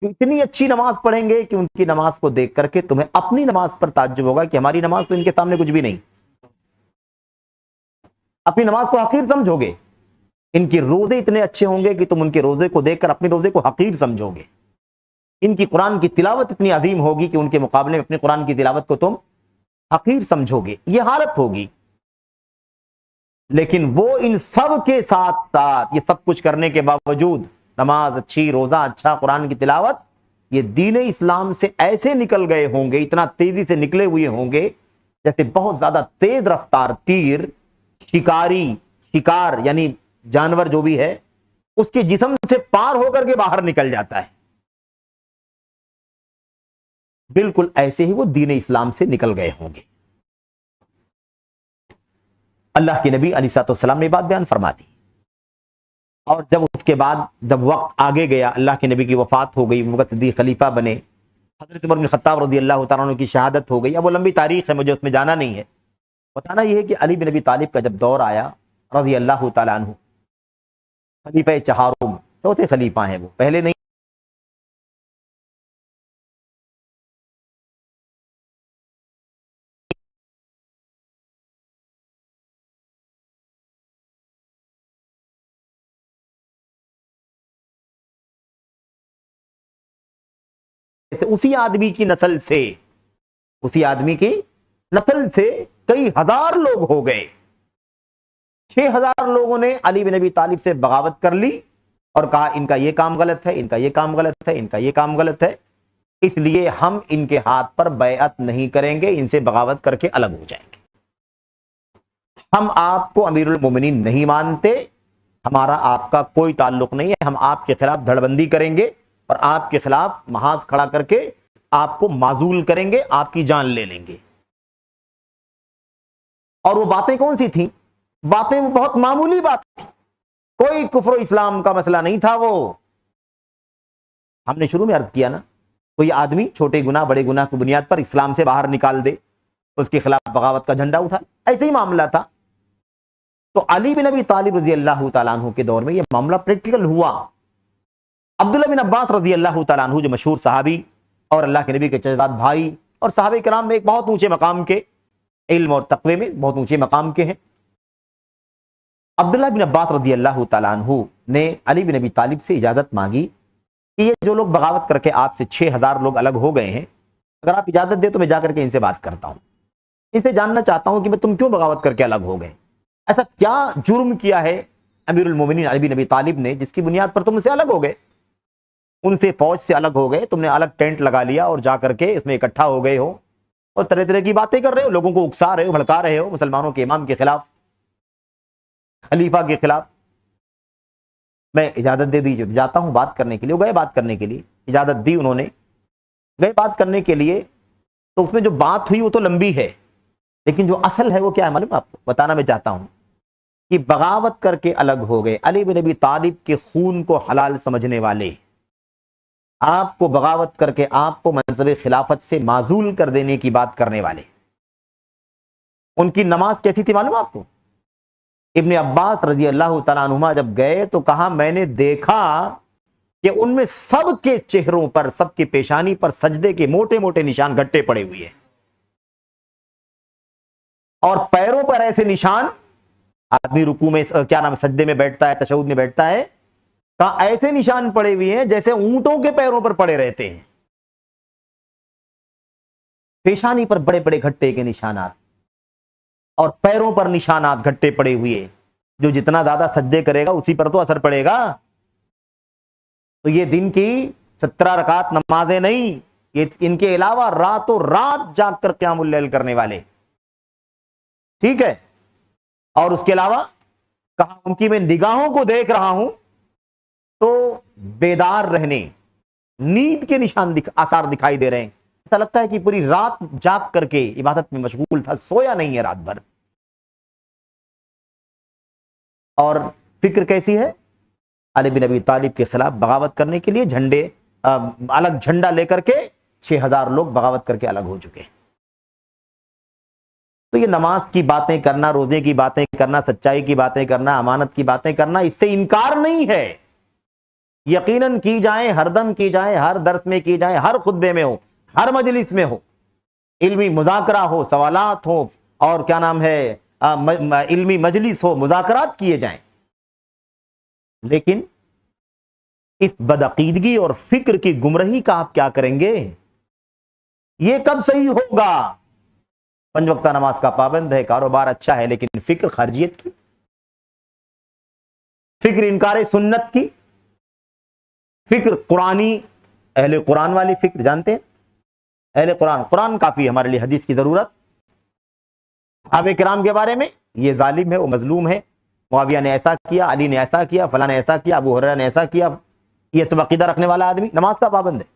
اتنی اچھی نماز پڑھیں گے کہ ان کی نماز کو دیکھ کر کے تمہیں اپنی نماز پر تعجب ہوگا کہ ہماری نماز تو ان کے سامنے کچھ بھی نہیں. اپنی نماز کو حقیر سمجھو گے. ان کے روزے اتنے اچھے ہوں گے کہ تم ان کے روزے کو دیکھ کر اپنے روزے کو حقیر سمجھو گے. ان کی قرآن کی تلاوت اتنی عظیم ہوگی کہ ان کے مقابلے میں اپنے قرآن کی تلاوت کو تم حقیر سمجھو گے. یہ حالت ہوگی. لیکن وہ ان سب کے ساتھ ساتھ، یہ سب کچھ کرنے کے باوجود، نماز اچھی، روزہ اچھا، قرآن کی تلاوت، یہ دین اسلام سے ایسے نکل گئے ہوں گے، اتنا تیزی سے نکلے ہوئے ہوں گے جیسے بہت زیادہ تیز رفتار تیر شکار یعنی جانور جو بھی ہے اس کے جسم سے پار ہو کر کے باہر نکل جاتا ہے. بالکل ایسے ہی وہ دین اسلام سے نکل گئے ہوں گے. اللہ کے نبی علیہ السلام نے بات بیان فرما دی. اور جب اس کے بعد جب وقت آگے گیا، اللہ کے نبی کی وفات ہو گئی، ابو بکر صدیق خلیفہ بنے، حضرت عمر بن خطاب رضی اللہ تعالیٰ عنہ کی شہادت ہو گئی. اب وہ لمبی تاریخ ہے، مجھے اس میں جانا نہیں ہے. بتانا یہ ہے کہ علی بن ابی طالب کا جب دور آیا رضی اللہ تعالیٰ عنہ، خلیفہ چہارم، چوتھے خلیفہ ہیں وہ، پہلے نہیں. اسی آدمی کی نسل سے کئی ہزار لوگ ہو گئے. 6,000 لوگوں نے علی بن ابی طالب سے بغاوت کر لی اور کہا ان کا یہ کام غلط ہے، ان کا یہ کام غلط ہے، ان کا یہ کام غلط ہے، اس لیے ہم ان کے ہاتھ پر بیعت نہیں کریں گے، ان سے بغاوت کر کے الگ ہو جائیں گے. ہم آپ کو امیر المومنین نہیں مانتے، ہمارا آپ کا کوئی تعلق نہیں ہے، ہم آپ کے خلاف دھڑ بندی کریں گے اور آپ کے خلاف محاذ کھڑا کر کے آپ کو معزول کریں گے، آپ کی جان لے لیں گے. اور وہ باتیں کون سی تھیں؟ باتیں وہ بہت معمولی بات تھی، کوئی کفر و اسلام کا مسئلہ نہیں تھا. وہ ہم نے شروع میں عرض کیا نا، کوئی آدمی چھوٹے گناہ بڑے گناہ کی بنیاد پر اسلام سے باہر نکال دے، اس کے خلاف بغاوت کا جھنڈا اٹھا، ایسے ہی معاملہ تھا. تو علی بن ابی طالب رضی اللہ تعالیٰ عنہ کے دور میں یہ معاملہ پریکٹیکل ہوا. عبداللہ بن عباس رضی اللہ تعالیٰ عنہ جو مشہور صحابی اور اللہ کے نبی کے چچا زاد بھائی اور صحابہ کرام میں ایک بہت اونچے مقام کے، علم اور تقوی میں بہت اونچے مقام کے ہیں، عبداللہ بن عباس رضی اللہ تعالیٰ عنہ نے علی بن ابی طالب سے اجازت مانگی کہ یہ جو لوگ بغاوت کر کے آپ سے 6,000 لوگ الگ ہو گئے ہیں، اگر آپ اجازت دے تو میں جا کر کے ان سے بات کرتا ہوں، ان سے جاننا چاہتا ہوں کہ میں تم کیوں بغاوت کر کے الگ ہو گئے، ایسا کیا جرم کیا ہے امیر المومنین علی بن ابی طالب نے جس کی بنیاد پر تم سے الگ ہو گئے. ان سے فوج سے الگ ہو گئے، تم نے الگ ٹینٹ لگا لیا اور جا کر کے اس میں اکٹھا ہو گئے ہو اور طرح طرح کی باتیں کر رہے ہو، لوگوں کو اکسا رہے ہو، بھڑکا رہے ہو مسلمانوں کے امام کے خلاف، خلیفہ کے خلاف. میں اجازت دے دیجیے، جاتا ہوں بات کرنے کے لیے. وہ گئے بات کرنے کے لیے، اجازت دی انہوں نے، گئے بات کرنے کے لیے. تو اس میں جو بات ہوئی وہ تو لمبی ہے، لیکن جو اصل ہے وہ کیا ہے معلوم آپ کو؟ بتانا میں چاہتا ہوں کہ بغاوت کر کے الگ ہو گئے علی بن ابی طالب کے خون کو حلال سمجھنے والے، آپ کو بغاوت کر کے آپ کو منصب خلافت سے معزول کر دینے کی بات کرنے والے. ان کی نماز کیسی تھی معلوم آپ کو؟ ابن عباس رضی اللہ تعالیٰ عنہما جب گئے تو کہا میں نے دیکھا کہ ان میں سب کے چہروں پر، سب کی پیشانی پر سجدے کے موٹے موٹے نشان گھٹے پڑے ہوئے ہیں، اور پیروں پر ایسے نشان، آدمی رکوع میں کیا نام سجدے میں بیٹھتا ہے، تشہد میں بیٹھتا ہے، کہا ایسے نشان پڑے ہوئے ہیں جیسے اونٹوں کے پیروں پر پڑے رہتے ہیں. پیشانی پر بڑے بڑے گھٹے کے نشانات اور پیروں پر نشانات گھٹے پڑے ہوئے. جو جتنا زیادہ سجدے کرے گا اسی پر تو اثر پڑے گا. تو یہ دن کی 17 رکعت نمازیں نہیں، یہ ان کے علاوہ راتوں رات جاگ کر قیام اللیل کرنے والے، ٹھیک ہے. اور اس کے علاوہ کہا ان کی میں نگاہوں کو دیکھ رہا ہوں تو بیدار رہنے، نیند کے نشان آثار دکھائی دے رہے ہیں، ایسا لگتا ہے کہ پوری رات جاگ کر کے عبادت میں مشغول تھا، سویا نہیں ہے رات بھر۔ اور فکر کیسی ہے؟ علی بن ابی طالب کے خلاف بغاوت کرنے کے لیے الگ جھنڈا لے کر کے 6000 لوگ بغاوت کر کے الگ ہو چکے ہیں۔ تو یہ نماز کی باتیں کرنا، روزے کی باتیں کرنا، سچائی کی باتیں کرنا، امانت کی باتیں کرنا، اس سے انکار نہیں ہے، یقیناً کی جائیں، ہر دم کی جائیں، ہر درس میں کی جائیں، ہر خطبے میں ہو، ہر مجلس میں ہو، علمی مذاکرہ ہو، سوالات ہو، اور کیا نام ہے علمی مجلس ہو، مذاکرات کیے جائیں، لیکن اس بدعقیدگی اور فکر کی گمراہی کا آپ کیا کریں گے؟ یہ کب صحیح ہوگا؟ 5 وقتہ نماز کا پابند ہے، کاروبار اچھا ہے، لیکن فکر خارجیت کی، فکر انکار سنت کی، فکر قرآنی، اہل قرآن والی فکر، جانتے ہیں اہل قرآن، قرآن کافی ہے ہمارے لیے، حدیث کی ضرورت۔ صحابہ کرام کے بارے میں یہ ظالم ہے، وہ مظلوم ہے، معاویہ نے ایسا کیا، علی نے ایسا کیا، فلاں نے ایسا کیا، ابو ہریرہ نے ایسا کیا، یہ سب عقیدہ رکھنے والا آدمی نماز کا پابند ہے،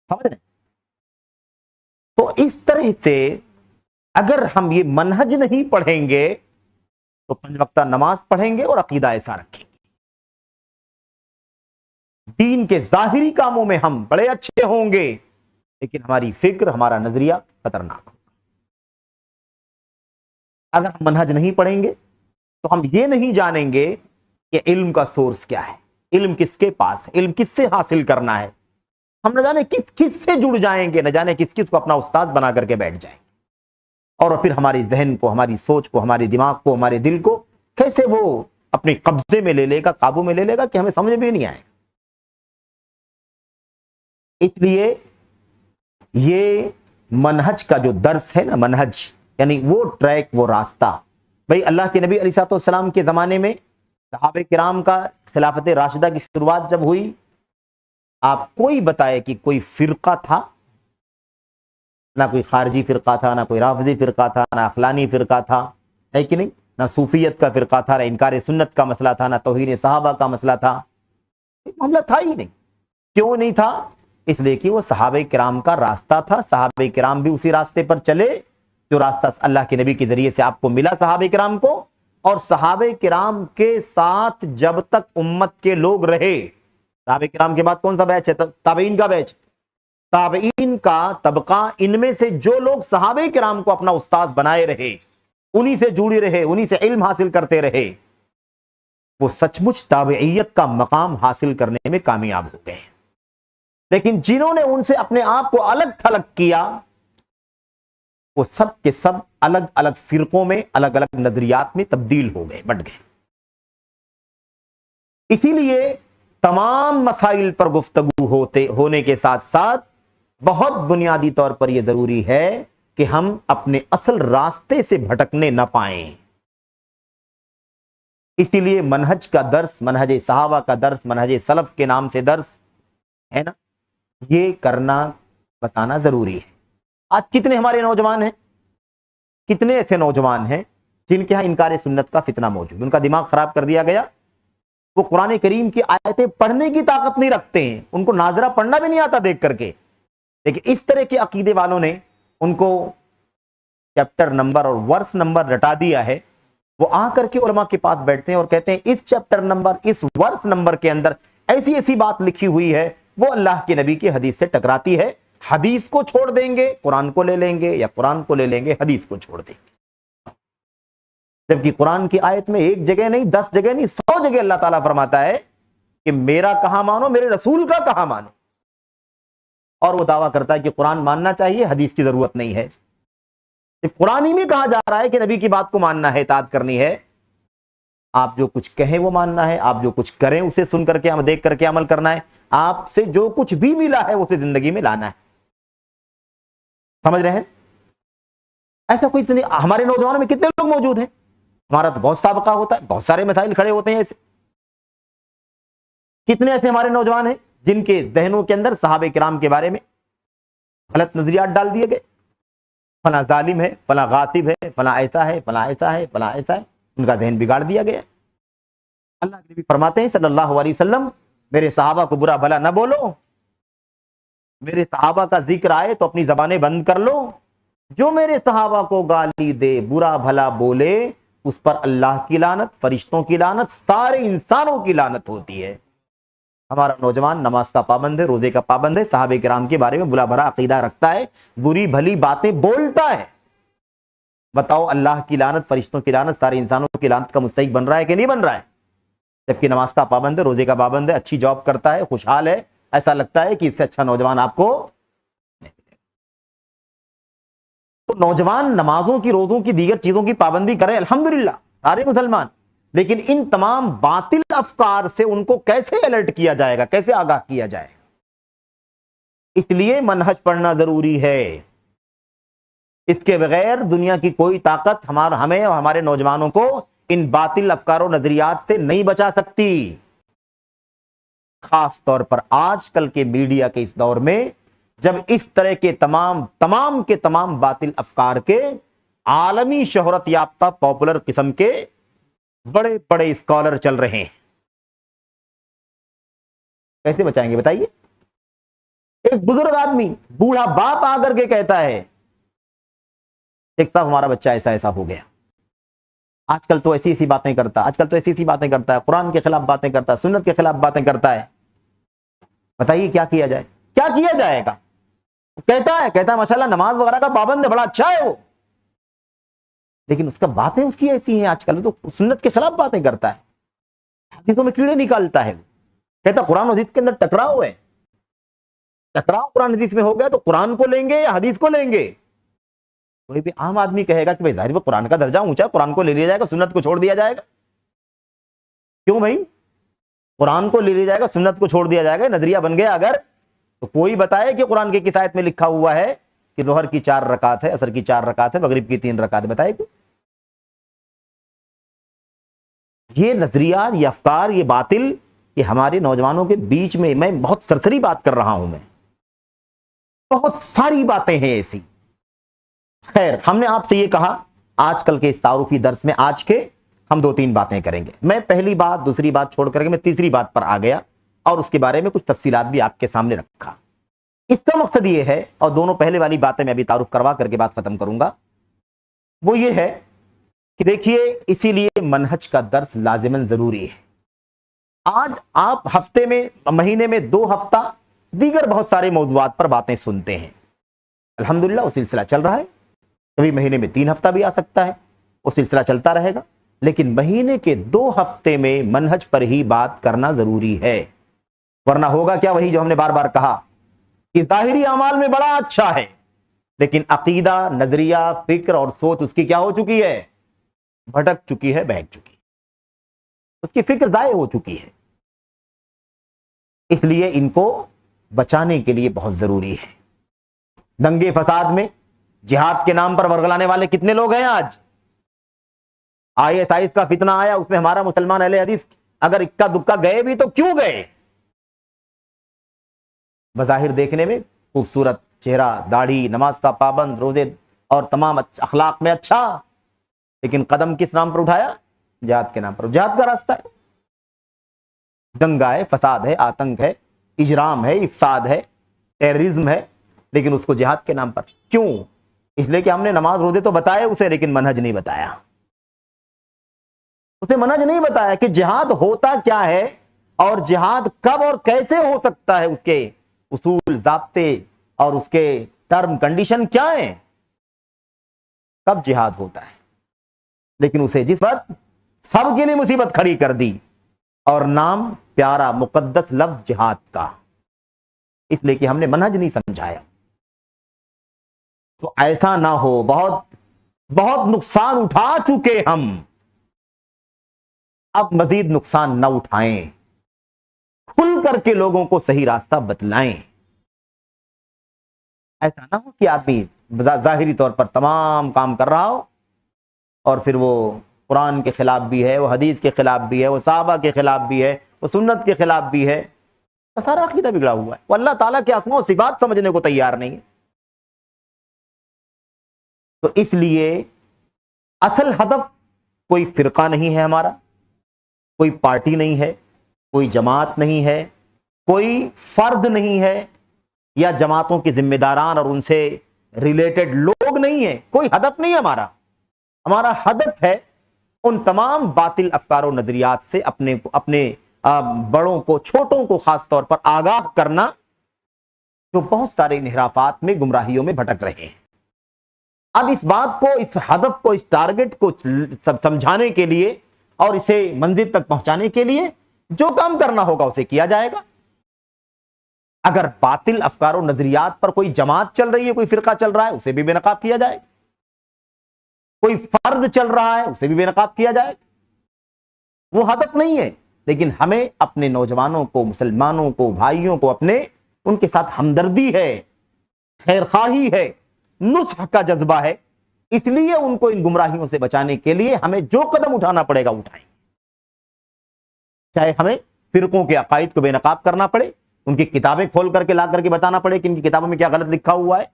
سمجھ رہے ہیں؟ تو اس طرح سے اگر ہم یہ منہج نہیں پڑھیں گے تو 5 وقتہ نماز پڑھیں گے اور عقیدہ ایسا رکھیں گے، دین کے ظاہری کاموں میں ہم بڑے اچھے ہوں گے، لیکن ہماری فکر، ہمارا نظریہ خطرناک ہوگا۔ اگر ہم منہج نہیں پڑھیں گے تو ہم یہ نہیں جانیں گے کہ علم کا سورس کیا ہے، علم کس کے پاس ہے، علم کس سے حاصل کرنا ہے، ہم نہ جانے کس کس سے جڑ جائیں گے، نہ جانے کس کس کو اپنا استاد بنا کر کے بیٹھ جائیں گے، اور پھر ہماری ذہن کو، ہماری سوچ کو، ہمارے دماغ کو، ہمارے دل کو کیسے وہ اپنے قبضے میں لے لے گا، قابو میں لے لے گا کہ ہمیں سمجھ بھی نہیں آئے گا۔ اس لیے یہ منہج کا جو درس ہے نا، منہج یعنی وہ ٹریک، وہ راستہ، بھئی اللہ کے نبی علیہ الصلوۃ والسلام کے زمانے میں صحابہ کرام کا خلافت راشدہ کی شروعات جب ہوئی، آپ کوئی بتائے کہ کوئی فرقہ تھا؟ نہ کوئی خارجی فرقہ تھا، نہ کوئی رافضی فرقہ تھا، نہ اخلانی فرقہ تھا، ہے کہ نہیں؟ نہ صوفیت کا فرقہ تھا، نہ انکار سنت کا مسئلہ تھا، نہ توہین صحابہ کا مسئلہ تھا، معاملہ تھا ہی نہیں۔ کیوں نہیں تھا؟ اس لیے کہ وہ صحابہ کرام کا راستہ تھا، صحابہ کرام بھی اسی راستے پر چلے جو راستہ اللہ کے نبی کے ذریعے سے آپ کو ملا صحابہ کرام کو، اور صحابہ کرام کے ساتھ جب تک امت کے لوگ رہے، صحابہ کرام کے بعد کون سا بیچ ہے؟ تابعین کا بیچ، تابعین کا طبقہ، ان میں سے جو لوگ صحابہ کرام کو اپنا استاد بنائے رہے، انہی سے جڑی رہے، انہی سے علم حاصل کرتے رہے، وہ سچ مچ تابعیت کا مقام حاصل کرنے میں کامیاب ہو گئے۔ لیکن جنہوں نے ان سے اپنے آپ کو الگ تھلگ کیا، وہ سب کے سب الگ الگ فرقوں میں، الگ الگ نظریات میں تبدیل ہو گئے، بٹ گئے۔ اسی لیے تمام مسائل پر گفتگو ہونے کے ساتھ ساتھ بہت بنیادی طور پر یہ ضروری ہے کہ ہم اپنے اصل راستے سے بھٹکنے نہ پائیں۔ اسی لیے منہج کا درس، منہج صحابہ کا درس، منہج سلف کے نام سے درس ہے نا، یہ کرنا، بتانا ضروری ہے۔ آج کتنے ہمارے نوجوان ہیں، کتنے ایسے نوجوان ہیں جن کے ہاں انکار سنت کا فتنہ موجود، ان کا دماغ خراب کر دیا گیا، وہ قرآن کریم کی آیتیں پڑھنے کی طاقت نہیں رکھتے ہیں، ان کو ناظرہ پڑھنا بھی نہیں آتا دیکھ کر کے، لیکن اس طرح کے عقیدے والوں نے ان کو چیپٹر نمبر اور ورس نمبر رٹا دیا ہے۔ وہ آ کر کے علماء کے پاس بیٹھتے ہیں اور کہتے ہیں اس چیپٹر نمبر، اس ورس نمبر کے اندر ایسی ایسی بات لکھی ہوئی ہے، وہ اللہ کے نبی کی حدیث سے ٹکراتی ہے، حدیث کو چھوڑ دیں گے، قرآن کو لے لیں گے، یا قرآن کو لے لیں گے، حدیث کو چھوڑ دیں گے۔ جبکہ قرآن کی آیت میں ایک جگہ نہیں، 10 جگہ نہیں، 100 جگہ اللہ تعالیٰ فرماتا ہے کہ میرا کہاں مانو، میرے رسول کا کہاں مانو، اور وہ دعویٰ کرتا ہے کہ قرآن ماننا چاہیے، حدیث کی ضرورت نہیں ہے۔ قرآن ہی میں کہا جا رہا ہے کہ نبی کی بات کو ماننا ہے، اطاعت کرنی ہے، آپ جو کچھ کہیں وہ ماننا ہے، آپ جو کچھ کریں اسے سن کر کے، دیکھ کر کے عمل کرنا ہے، آپ سے جو کچھ بھی ملا ہے اسے زندگی میں لانا ہے۔ سمجھ رہے ہیں؟ ایسا کوئی اتنے ہمارے نوجوانوں میں کتنے لوگ موجود ہیں؟ ہمارا تو بہت سابقہ ہوتا ہے، بہت سارے مسائل کھڑے ہوتے ہیں ایسے۔ کتنے ایسے ہمارے نوجوان ہیں جن کے ذہنوں کے اندر صحابہ کرام کے بارے میں غلط نظریات ڈال دیے گئے، فلاں ظالم ہے، فلاں غاصب ہے، فلاں ایسا ہے، فلاں ایسا ہے، فلاں ایسا ہے۔ ان کا ذہن بگاڑ دیا گیا۔ اللہ کے نبی فرماتے ہیں صلی اللہ علیہ وسلم، میرے صحابہ کو برا بھلا نہ بولو، میرے صحابہ کا ذکر آئے تو اپنی زبانیں بند کر لو، جو میرے صحابہ کو گالی دے، برا بھلا بولے، اس پر اللہ کی لعنت، فرشتوں کی لعنت، سارے انسانوں کی لعنت ہوتی ہے۔ ہمارا نوجوان نماز کا پابند ہے، روزے کا پابند ہے، صحابہ کرام کے بارے میں بلا بھلا عقیدہ رکھتا ہے، بری بھلی باتیں بولتا ہے، بتاؤ اللہ کی لعنت، فرشتوں کی لعنت، سارے انسانوں کی لعنت کا مستحق بن رہا ہے کہ نہیں بن رہا ہے؟ جبکہ نماز کا پابند ہے، روزے کا پابند ہے، اچھی جاب کرتا ہے، خوشحال ہے، ایسا لگتا ہے کہ اس سے اچھا نوجوان آپ کو نہیں ملے گا۔ تو نوجوان نمازوں کی، روزوں کی، دیگر چیزوں کی پابندی کرے، الحمدللہ سارے مسلمان، لیکن ان تمام باطل افکار سے ان کو کیسے الرٹ کیا جائے گا، کیسے آگاہ کیا جائے گا؟ اس لیے منہج پڑھنا ضروری ہے۔ اس کے بغیر دنیا کی کوئی طاقت ہمیں اور ہمارے نوجوانوں کو ان باطل افکار و نظریات سے نہیں بچا سکتی۔ خاص طور پر آج کل کے میڈیا کے اس دور میں، جب اس طرح کے تمام کے تمام باطل افکار کے عالمی شہرت یافتہ پاپولر قسم کے بڑے بڑے اسکالر چل رہے ہیں، کیسے بچائیں گے بتائیے؟ ایک بزرگ آدمی، بوڑھا باپ آ کر کے کہتا ہے، ایک صاحب ہمارا بچہ ایسا ایسا ہو گیا، آج کل تو ایسی باتیں کرتا، آج کل تو ایسی باتیں کرتا ہے، قرآن کے خلاف باتیں کرتا ہے، سنت کے خلاف باتیں کرتا ہے، بتائیے کیا کیا جائے؟ کیا کیا جائے گا؟ کہتا ہے ماشاءاللہ نماز وغیرہ کا پابند ہے، بڑا اچھا ہے وہ، لیکن اس کا باتیں اس کی ایسی ہیں، آج کل تو سنت کے خلاف باتیں کرتا ہے، حدیثوں میں کیڑے نکالتا ہے، کہتا قرآن حدیث کے اندر ٹکراؤ ہے، ٹکراؤ قرآن حدیث میں ہو گیا تو قرآن کو لیں گے یا حدیث کو لیں گے؟ کوئی بھی عام آدمی کہے گا کہ بھائی ظاہر ہے قرآن کا درجہ اونچا ہے، قرآن کو لے لیا جائے گا، سنت کو چھوڑ دیا جائے گا۔ کیوں بھائی؟ قرآن کو لے لیا جائے گا، سنت کو چھوڑ دیا جائے گا، نظریہ بن گیا اگر، تو کوئی بتائے کہ قرآن کی کس آیت میں لکھا ہوا ہے کہ ظہر کی 4 رکعت ہے، عصر کی 4 رکعت ہے، مغرب کی 3 رکعت ہے، بتائے کہ یہ نظریات، یہ افکار، یہ باطل، یہ ہمارے نوجوانوں کے بیچ میں، میں بہت سرسری بات کر رہا ہوں، میں بہت ساری باتیں ہیں ایسی۔ خیر، ہم نے آپ سے یہ کہا آج کل کے اس تعارفی درس میں آج کے ہم 2-3 باتیں کریں گے۔ میں پہلی بات، دوسری بات چھوڑ کر کے میں تیسری بات پر آ گیا اور اس کے بارے میں کچھ تفصیلات بھی آپ کے سامنے رکھا۔ اس کا مقصد یہ ہے، اور دونوں پہلے والی باتیں میں ابھی تعارف کروا کر کے بات ختم کروں گا، وہ یہ ہے کہ دیکھیے، اسی لیے منہج کا درس لازماً ضروری ہے۔ آج آپ ہفتے میں، مہینے میں 2 ہفتہ دیگر بہت سارے موضوعات پر باتیں سنتے ہیں، الحمدللہ وہ سلسلہ چل رہا ہے، کبھی مہینے میں 3 ہفتہ بھی آ سکتا ہے، وہ سلسلہ چلتا رہے گا، لیکن مہینے کے 2 ہفتے میں منہج پر ہی بات کرنا ضروری ہے، ورنہ ہوگا کیا؟ وہی جو ہم نے بار بار کہا کہ ظاہری اعمال میں بڑا اچھا ہے، لیکن عقیدہ، نظریہ، فکر اور سوچ اس کی کیا ہو چکی ہے؟ بھٹک چکی ہے، بہک چکی ہے، اس کی فکر ضائع ہو چکی ہے۔ اس لیے ان کو بچانے کے لیے بہت ضروری ہے۔ دنگے فساد میں جہاد کے نام پر ورگلانے والے کتنے لوگ ہیں آج؟ ISIS کا فتنہ آیا، اس میں ہمارا مسلمان اہل حدیث اگر اکا دکا گئے بھی تو کیوں گئے؟ بظاہر دیکھنے میں خوبصورت چہرہ، داڑھی، نماز کا پابند، روزے اور تمام اخلاق میں اچھا، لیکن قدم کس نام پر اٹھایا؟ جہاد کے نام پر۔ جہاد کا راستہ ہے، دنگا ہے، فساد ہے، آتنک ہے، اجرام ہے، افساد ہے، ٹیررزم ہے، لیکن اس کو جہاد کے نام پر کیوں؟ اس لیے کہ ہم نے نماز روزے تو بتائے اسے، لیکن منہج نہیں بتایا، اسے منہج نہیں بتایا کہ جہاد ہوتا کیا ہے اور جہاد کب اور کیسے ہو سکتا ہے، اس کے اصول، ضابطے اور اس کے ٹرم کنڈیشن کیا ہیں، کب جہاد ہوتا ہے۔ لیکن اسے جس وقت سب کے لیے مصیبت کھڑی کر دی، اور نام پیارا مقدس لفظ جہاد کا، اس لیے کہ ہم نے منہج نہیں سمجھایا۔ تو ایسا نہ ہو، بہت بہت نقصان اٹھا چکے ہم، اب مزید نقصان نہ اٹھائیں، کھل کر کے لوگوں کو صحیح راستہ بتلائیں۔ ایسا نہ ہو کہ آدمی ظاہری طور پر تمام کام کر رہا ہو اور پھر وہ قرآن کے خلاف بھی ہے، وہ حدیث کے خلاف بھی ہے، وہ صحابہ کے خلاف بھی ہے، وہ سنت کے خلاف بھی ہے، سارا عقیدہ بگڑا ہوا ہے، وہ اللہ تعالیٰ کے اسماء و صفات سمجھنے کو تیار نہیں ہے۔ تو اس لیے اصل ہدف کوئی فرقہ نہیں ہے ہمارا، کوئی پارٹی نہیں ہے، کوئی جماعت نہیں ہے، کوئی فرد نہیں ہے، یا جماعتوں کے ذمہ داران اور ان سے ریلیٹڈ لوگ نہیں ہیں، کوئی ہدف نہیں ہے ہمارا۔ ہمارا ہدف ہے ان تمام باطل افکار و نظریات سے اپنے بڑوں کو، چھوٹوں کو خاص طور پر آگاہ کرنا، جو بہت سارے انحرافات میں، گمراہیوں میں بھٹک رہے ہیں۔ اب اس بات کو، اس ہدف کو، اس ٹارگٹ کو سمجھانے کے لیے اور اسے منزل تک پہنچانے کے لیے جو کام کرنا ہوگا اسے کیا جائے گا۔ اگر باطل افکار و نظریات پر کوئی جماعت چل رہی ہے، کوئی فرقہ چل رہا ہے، اسے بھی بے نقاب کیا جائے، کوئی فرد چل رہا ہے اسے بھی بے نقاب کیا جائے، وہ ہدف نہیں ہے۔ لیکن ہمیں اپنے نوجوانوں کو، مسلمانوں کو، بھائیوں کو، اپنے ان کے ساتھ ہمدردی ہے، خیر خواہی ہے، نصح کا جذبہ ہے، اس لیے ان کو ان گمراہیوں سے بچانے کے لیے ہمیں جو قدم اٹھانا پڑے گا اٹھائیں، چاہے ہمیں فرقوں کے عقائد کو بے نقاب کرنا پڑے، ان کی کتابیں کھول کر کے لا کر کے بتانا پڑے کہ ان کی کتابوں میں کیا غلط لکھا ہوا ہے،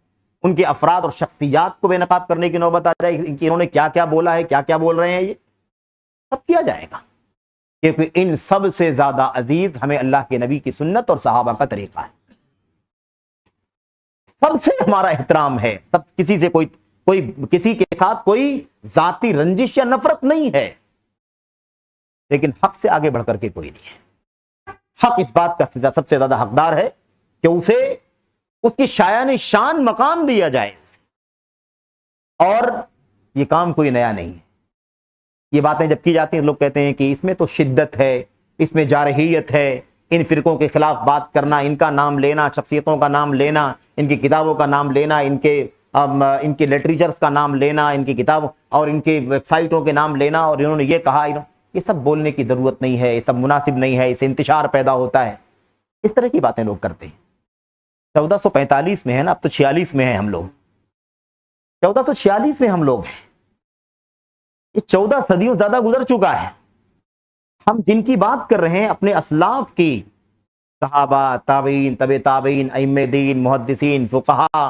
ان کے افراد اور شخصیات کو بے نقاب کرنے کی نوبت آ جائے کہ انہوں نے کیا کیا بولا ہے، کیا کیا بول رہے ہیں، یہ سب کیا جائے گا، کیونکہ ان سب سے زیادہ عزیز ہمیں اللہ کے نبی کی سنت اور صحابہ کا طریقہ ہے، سب سے ہمارا احترام ہے، سب کسی سے کوئی کسی کے ساتھ کوئی ذاتی رنجش یا نفرت نہیں ہے، لیکن حق سے آگے بڑھ کر کے کوئی نہیں ہے۔ حق اس بات کا سب سے زیادہ حقدار ہے کہ اسے اس کی شایان شان مقام دیا جائے، اور یہ کام کوئی نیا نہیں ہے۔ یہ باتیں جب کی جاتی ہیں لوگ کہتے ہیں کہ اس میں تو شدت ہے، اس میں جارحیت ہے، ان فرقوں کے خلاف بات کرنا، ان کا نام لینا، شخصیتوں کا نام لینا، ان کی کتابوں کا نام لینا، ان کے لٹریچرز کا نام لینا، ان کی کتابوں اور ان کی ویب سائٹوں کے نام لینا، اور انہوں نے یہ کہا، یہ سب بولنے کی ضرورت نہیں ہے، یہ سب مناسب نہیں ہے، اس سے انتشار پیدا ہوتا ہے، اس طرح کی باتیں لوگ کرتے ہیں۔ 1445 میں ہے نا، اب تو 46 میں ہیں ہم لوگ، 1446 میں ہم لوگ ہیں، یہ 14 صدیوں زیادہ گزر چکا ہے۔ ہم جن کی بات کر رہے ہیں اپنے اسلاف کی، صحابہ، تابعین، تبع تابعین، ائمہ دین، محدثین، فقہا،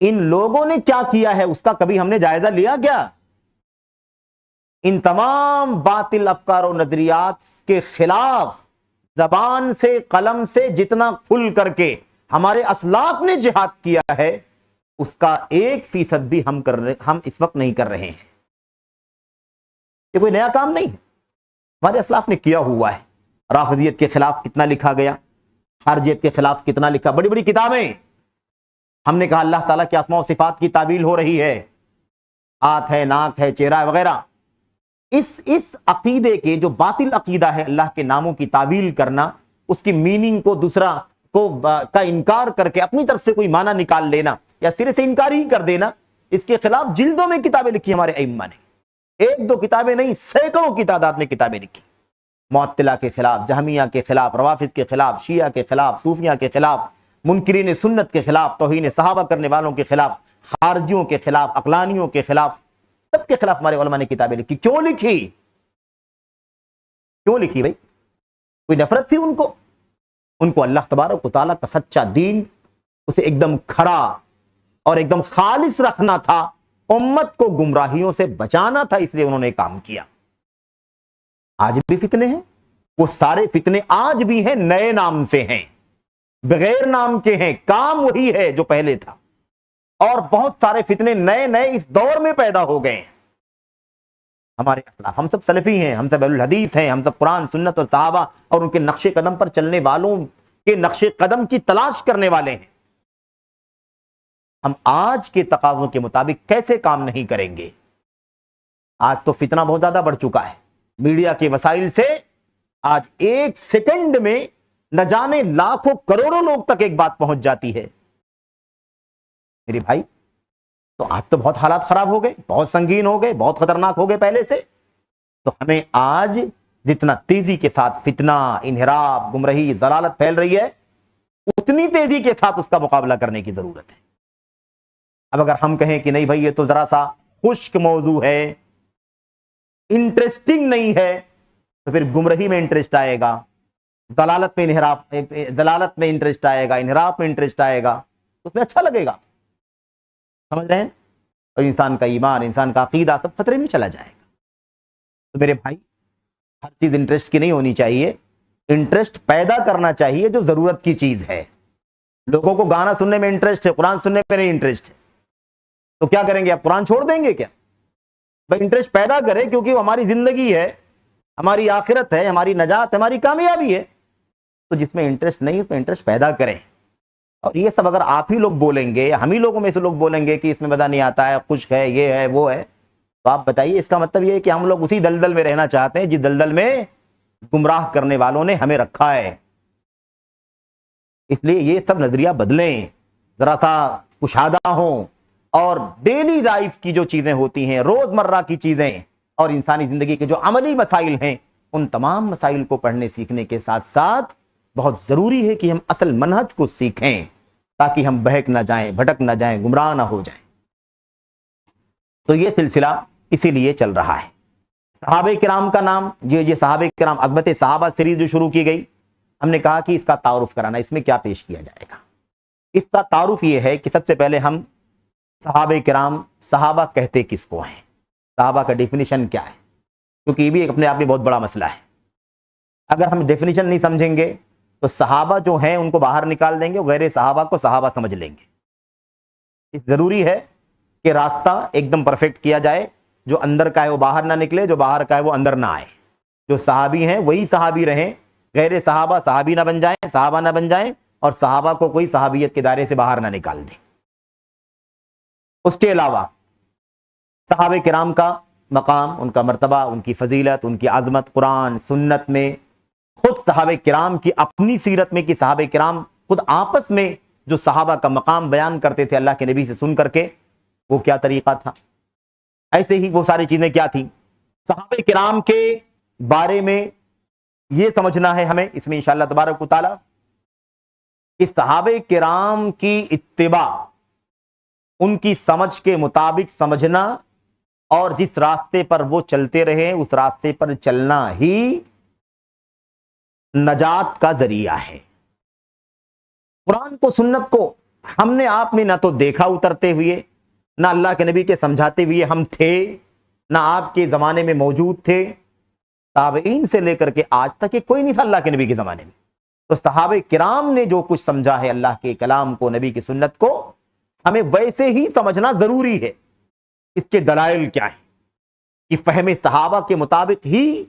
ان لوگوں نے کیا کیا ہے اس کا کبھی ہم نے جائزہ لیا کیا؟ ان تمام باطل افکار و نظریات کے خلاف زبان سے، قلم سے جتنا کھل کر کے ہمارے اسلاف نے جہاد کیا ہے، اس کا 1% بھی ہم اس وقت نہیں کر رہے ہیں۔ یہ کوئی نیا کام نہیں ہے، ہمارے اسلاف نے کیا ہوا ہے۔ رافضیت کے خلاف کتنا لکھا گیا، خارجیت کے خلاف کتنا لکھا، بڑی بڑی کتابیں۔ ہم نے کہا اللہ تعالیٰ کے اسماء و صفات کی تعویل ہو رہی ہے، ہاتھ ہے، ناک ہے، چہرہ ہے وغیرہ۔ اس عقیدے کے جو باطل عقیدہ ہے اللہ کے ناموں کی تعویل کرنا، اس کی میننگ کو دوسرا کا انکار کر کے اپنی طرف سے کوئی معنی نکال لینا یا سرے سے انکار ہی کر دینا، اس کے خلاف جلدوں میں کتابیں لکھی ہمارے ائمہ نے، 1-2 کتابیں نہیں، سینکڑوں کی تعداد میں کتابیں لکھی، معطلہ کے خلاف، جہمیہ کے خلاف، روافض کے خلاف، شیعہ کے خلاف، صوفیہ کے خلاف، منکرین سنت کے خلاف، توہین صحابہ کرنے والوں کے خلاف، خارجیوں کے خلاف، عقلانیوں کے خلاف، سب کے خلاف ہمارے علماء نے کتابیں لکھی۔ کیوں لکھی؟ کیوں لکھی بھائی؟ کوئی نفرت تھی ان کو اللہ تبارک و تعالیٰ کا سچا دین، اسے ایک دم کھڑا اور ایک دم خالص رکھنا تھا، امت کو گمراہیوں سے بچانا تھا، اس لیے انہوں نے کام کیا۔ آج بھی فتنے ہیں، وہ سارے فتنے آج بھی ہیں، نئے نام سے ہیں، بغیر نام کے ہیں، کام وہی ہے جو پہلے تھا، اور بہت سارے فتنے نئے نئے اس دور میں پیدا ہو گئے ہیں۔ ہمارے اسلاف، ہم سب سلفی ہیں، ہم سب اہل الحدیث ہیں، ہم سب قرآن، سنت اور صحابہ اور ان کے نقش قدم پر چلنے والوں کے نقش قدم کی تلاش کرنے والے ہیں۔ ہم آج کے تقاضوں کے مطابق کیسے کام نہیں کریں گے؟ آج تو فتنہ بہت زیادہ بڑھ چکا ہے، میڈیا کے وسائل سے آج 1 سیکنڈ میں نہ جانے لاکھوں کروڑوں لوگ تک ایک بات پہنچ جاتی ہے۔ میرے بھائی، تو آج تو بہت حالات خراب ہو گئے، بہت سنگین ہو گئے، بہت خطرناک ہو گئے پہلے سے۔ تو ہمیں آج جتنا تیزی کے ساتھ فتنہ، انحراف، گمراہی، ضلالت پھیل رہی ہے، اتنی تیزی کے ساتھ اس کا مقابلہ کرنے کی ضرورت ہے۔ اب اگر ہم کہیں کہ نہیں بھائی یہ تو ذرا سا خشک موضوع ہے، انٹرسٹنگ نہیں ہے، تو پھر گمراہی میں انٹرسٹ آئے گا، ضلالت میں انٹرسٹ آئے گا، انحراف میں انٹرسٹ آئے گا، اس میں اچھا لگے گا، سمجھ رہے ہیں؟ اور انسان کا ایمان، انسان کا عقیدہ سب خطرے میں چلا جائے گا۔ تو میرے بھائی ہر چیز انٹرسٹ کی نہیں ہونی چاہیے، انٹرسٹ پیدا کرنا چاہیے جو ضرورت کی چیز ہے۔ لوگوں کو گانا سننے میں انٹرسٹ ہے، قرآن سننے میں نہیں انٹرسٹ ہے، تو کیا کریں گے؟ آپ قرآن چھوڑ دیں گے کیا؟ بھائی انٹرسٹ پیدا کریں، کیونکہ وہ ہماری زندگی ہے، ہماری آخرت ہے، ہماری نجات ہے، ہماری کامیابی ہے۔ تو جس میں انٹرسٹ نہیں اس میں انٹرسٹ پیدا کریں۔ اور یہ سب اگر آپ ہی لوگ بولیں گے یا ہم ہی لوگوں میں سے لوگ بولیں گے کہ اس میں مزہ نہیں آتا ہے، خشک ہے، یہ ہے، وہ ہے، تو آپ بتائیے اس کا مطلب یہ ہے کہ ہم لوگ اسی دلدل میں رہنا چاہتے ہیں جس دلدل میں گمراہ کرنے والوں نے ہمیں رکھا ہے۔ اس لیے یہ سب نظریہ بدلیں، ذرا سا کشادہ ہوں، اور ڈیلی لائف کی جو چیزیں ہوتی ہیں، روزمرہ کی چیزیں اور انسانی زندگی کے جو عملی مسائل ہیں، ان تمام مسائل کو پڑھنے سیکھنے کے ساتھ ساتھ بہت ضروری ہے کہ ہم اصل منہج کو سیکھیں، تاکہ ہم بہک نہ جائیں، بھٹک نہ جائیں، گمراہ نہ ہو جائیں۔ تو یہ سلسلہ اسی لیے چل رہا ہے۔ صحابہ کرام کا نام، یہ صحابہ کرام، عظمت صحابہ سیریز جو شروع کی گئی، ہم نے کہا کہ اس کا تعارف کرانا، اس میں کیا پیش کیا جائے گا۔ اس کا تعارف یہ ہے کہ سب سے پہلے ہم صحابہ کرام، صحابہ کہتے کس کو ہیں، صحابہ کا ڈیفینیشن کیا ہے، کیونکہ یہ بھی ایک اپنے آپ میں بہت بڑا مسئلہ ہے۔ اگر ہم ڈیفینیشن نہیں سمجھیں گے تو صحابہ جو ہیں ان کو باہر نکال دیں گے، غیر صحابہ کو صحابہ سمجھ لیں گے۔ اس ضروری ہے کہ راستہ ایک دم پرفیکٹ کیا جائے، جو اندر کا ہے وہ باہر نہ نکلے، جو باہر کا ہے وہ اندر نہ آئے۔ جو صحابی ہیں وہی صحابی رہیں، غیر صحابہ صحابی نہ بن جائیں، صحابہ نہ بن جائیں، اور صحابہ کو کوئی صحابیت کے دائرے سے باہر نہ نکال دیں۔ اس کے علاوہ صحابہ کرام کا مقام، ان کا مرتبہ، ان کی فضیلت، ان کی عظمت قرآن سنت میں، خود صحابہ کرام کی اپنی سیرت میں کہ صحابہ کرام خود آپس میں جو صحابہ کا مقام بیان کرتے تھے اللہ کے نبی سے سن کر کے، وہ کیا طریقہ تھا۔ ایسے ہی وہ ساری چیزیں کیا تھیں۔ صحابہ کرام کے بارے میں یہ سمجھنا ہے ہمیں اس میں انشاءاللہ تبارک و تعالی کہ صحابہ کرام کی اتباع، ان کی سمجھ کے مطابق سمجھنا، اور جس راستے پر وہ چلتے رہے اس راستے پر چلنا ہی نجات کا ذریعہ ہے۔ قرآن کو، سنت کو ہم نے آپ نے نہ تو دیکھا اترتے ہوئے، نہ اللہ کے نبی کے سمجھاتے ہوئے ہم تھے، نہ آپ کے زمانے میں موجود تھے، تابعین سے لے کر کے آج تک کوئی نہیں تھا اللہ کے نبی کے زمانے میں۔ تو صحابہ کرام نے جو کچھ سمجھا ہے اللہ کے کلام کو، نبی کی سنت کو، ہمیں ویسے ہی سمجھنا ضروری ہے۔ اس کے دلائل کیا ہیں کہ فہم صحابہ کے مطابق ہی،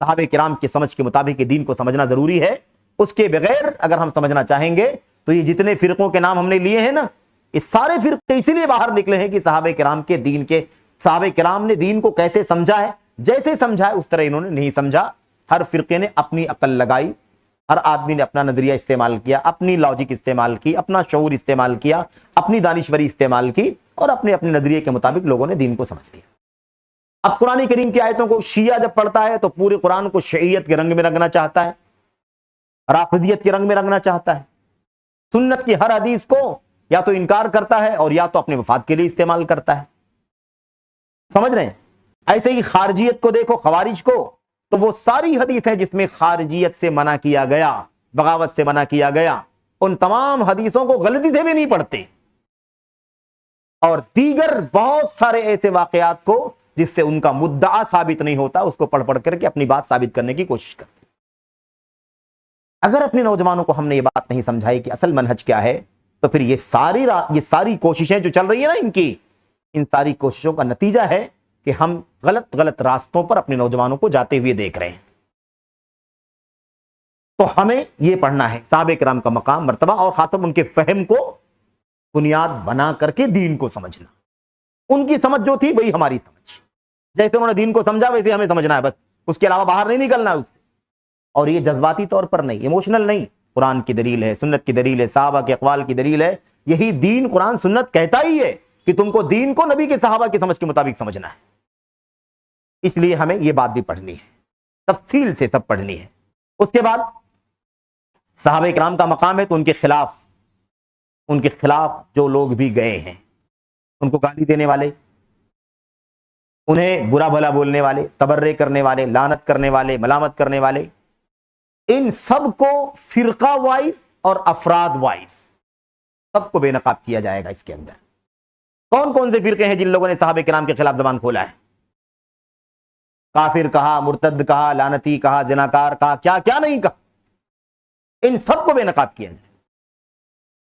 صحابہ کرام کی سمجھ کے مطابق دین کو سمجھنا ضروری ہے۔ اس کے بغیر اگر ہم سمجھنا چاہیں گے تو یہ جتنے فرقوں کے نام ہم نے لیے ہیں نا، یہ سارے فرقے اسی لیے باہر نکلے ہیں کہ صحابہ کرام کے دین کے، صحابہ کرام نے دین کو کیسے سمجھا ہے، جیسے سمجھا ہے اس طرح انہوں نے نہیں سمجھا۔ ہر فرقے نے اپنی عقل لگائی، ہر آدمی نے اپنا نظریہ استعمال کیا، اپنی لاجک استعمال کی، اپنا شعور استعمال کیا، اپنی دانشوری استعمال کی، اور اپنے اپنے نظریے کے مطابق لوگوں نے دین کو سمجھ لیا۔ اب قرآن کریم کی آیتوں کو شیعہ جب پڑھتا ہے تو پورے قرآن کو شیعیت کے رنگ میں رنگنا چاہتا ہے، رافضیت کے رنگ میں رنگنا چاہتا ہے۔ سنت کی ہر حدیث کو یا تو انکار کرتا ہے اور یا تو اپنے مفاد کے لیے استعمال کرتا ہے۔ سمجھ رہے ہیں؟ ایسے ہی خارجیت کو دیکھو، خوارج کو، تو وہ ساری حدیث ہیں جس میں خارجیت سے منع کیا گیا، بغاوت سے منع کیا گیا، ان تمام حدیثوں کو غلطی سے بھی نہیں پڑھتے، اور دیگر بہت سارے ایسے واقعات کو جس سے ان کا مدعا ثابت نہیں ہوتا اس کو پڑھ کر کے اپنی بات ثابت کرنے کی کوشش کرتے۔ اگر اپنے نوجوانوں کو ہم نے یہ بات نہیں سمجھائی کہ اصل منہج کیا ہے، تو پھر یہ ساری کوششیں جو چل رہی ہیں نا ان ساری کوششوں کا نتیجہ ہے کہ ہم غلط راستوں پر اپنے نوجوانوں کو جاتے ہوئے دیکھ رہے ہیں۔ تو ہمیں یہ پڑھنا ہے صحابہ کرام کا مقام، مرتبہ، اور خاص ان کے فہم کو بنیاد بنا کر کے دین کو سمجھنا۔ ان کی سمجھ جو تھی وہی ہماری سمجھ، جیسے انہوں نے دین کو سمجھا ویسے ہمیں سمجھنا ہے، بس اس کے علاوہ باہر نہیں نکلنا ہے اس سے۔ اور یہ جذباتی طور پر نہیں، ایموشنل نہیں، قرآن کی دلیل ہے، سنت کی دلیل ہے، صحابہ کے اقوال کی دلیل ہے۔ یہی دین قرآن سنت کہتا ہی ہے کہ تم کو دین کو نبی کے صحابہ کی سمجھ کے مطابق سمجھنا ہے۔ اس لیے ہمیں یہ بات بھی پڑھنی ہے، تفصیل سے سب پڑھنی ہے۔ اس کے بعد صحابہ کرام کا مقام ہے تو ان کے خلاف جو لوگ بھی گئے ہیں، ان کو گالی دینے والے، انہیں برا بھلا بولنے والے، تبرئے کرنے والے، لعنت کرنے والے، ملامت کرنے والے، ان سب کو فرقہ وائز اور افراد وائز سب کو بے نقاب کیا جائے گا۔ اس کے اندر کون کون سے فرقے ہیں جن لوگوں نے صحابہ کرام کے خلاف زبان کھولا ہے؟ کافر کہا، مرتد کہا، لعنتی کہا، زناکار کہا، کیا کیا نہیں کہا، ان سب کو بے نقاب کیا جائے.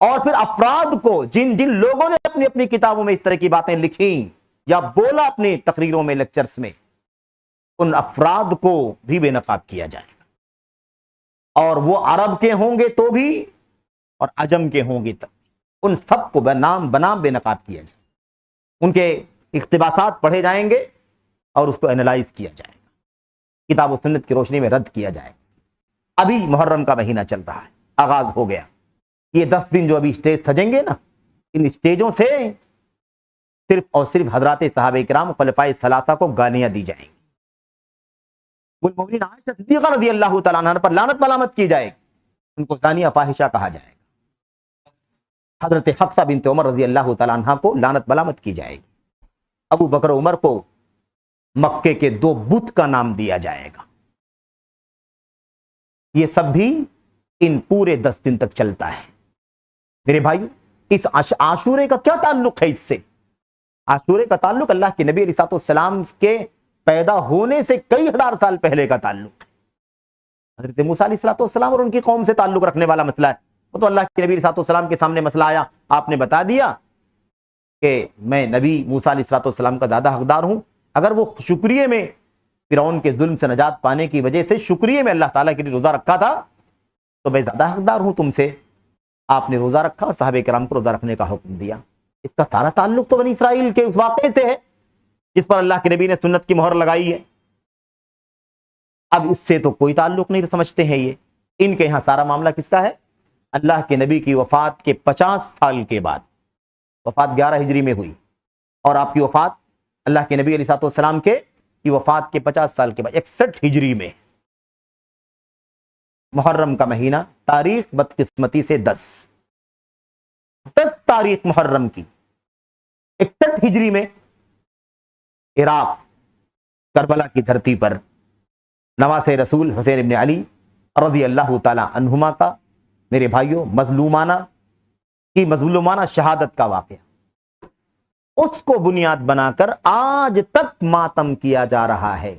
اور پھر افراد کو جن جن لوگوں نے اپنی اپنی کتابوں میں اس طرح کی باتیں لکھی یا بولا اپنی تقریروں میں، لیکچرز میں، ان افراد کو بھی بے نقاب کیا جائے گا. اور وہ عرب کے ہوں گے تو بھی اور عجم کے ہوں گے تب، ان سب کو نام بنام بے نقاب کیا جائے. ان کے اقتباسات پڑھے جائیں گے اور اس کو اینالائز کیا جائے گا، کتاب و سنت کی روشنی میں رد کیا جائے گا. ابھی محرم کا مہینہ چل رہا ہے، آغاز ہو گیا. یہ 10 دن جو ابھی اسٹیج سجیں گے نا، ان اسٹیجوں سے صرف اور صرف حضرات صحابہ کرام خلفائے ثلاثہ کو گالیاں دی جائیں گی. المومنین عائشہ صدیقہ رضی اللہ تعالیٰ عنہ پر لعنت ملامت کی جائے گی، ان کو زانیہ فاحشہ کہا جائے گا. حضرت حفصہ بنت عمر رضی اللہ تعالیٰ عنہ کو لعنت ملامت کی جائے گی. ابو بکر عمر کو مکے کے 2 بت کا نام دیا جائے گا. یہ سب بھی ان پورے 10 دن تک چلتا ہے. میرے بھائیو، اس عاشورے کا کیا تعلق ہے اس سے؟ عاشورے کا تعلق اللہ کے نبی علیہ السلام کے پیدا ہونے سے کئی ہزار سال پہلے کا تعلق ہے. حضرت موسیٰ علیہ السلام اور ان کی قوم سے تعلق رکھنے والا مسئلہ ہے. وہ تو اللہ کے نبی علیہ السلام کے سامنے مسئلہ آیا، آپ نے بتا دیا کہ میں نبی موسیٰ علیہ السلام کا زیادہ حقدار ہوں. اگر وہ شکریہ میں فرعون کے ظلم سے نجات پانے کی وجہ سے شکریہ میں اللہ تعالیٰ کے لیے روزہ رکھا تھا تو میں زیادہ حقدار ہوں تم سے. آپ نے روزہ رکھا اور صحابہ کرام کو روزہ رکھنے کا حکم دیا. اس کا سارا تعلق تو بنی اسرائیل کے اس واقعے سے ہے جس پر اللہ کے نبی نے سنت کی مہر لگائی ہے. اب اس سے تو کوئی تعلق نہیں سمجھتے ہیں یہ. ان کے یہاں سارا معاملہ کس کا ہے؟ اللہ کے نبی کی وفات کے 50 سال کے بعد، وفات 11 ہجری میں ہوئی اور آپ کی وفات اللہ کے نبی علیہ السلام کے کی وفات کے 50 سال کے بعد 61 ہجری میں، محرم کا مہینہ، تاریخ بدقسمتی سے 10 تاریخ محرم کی 61 ہجری میں عراق کربلا کی دھرتی پر نواز رسول حسین ابن علی رضی اللہ تعالی عنہما کا، میرے بھائیوں، مظلومانہ شہادت کا واقعہ، اس کو بنیاد بنا کر آج تک ماتم کیا جا رہا ہے.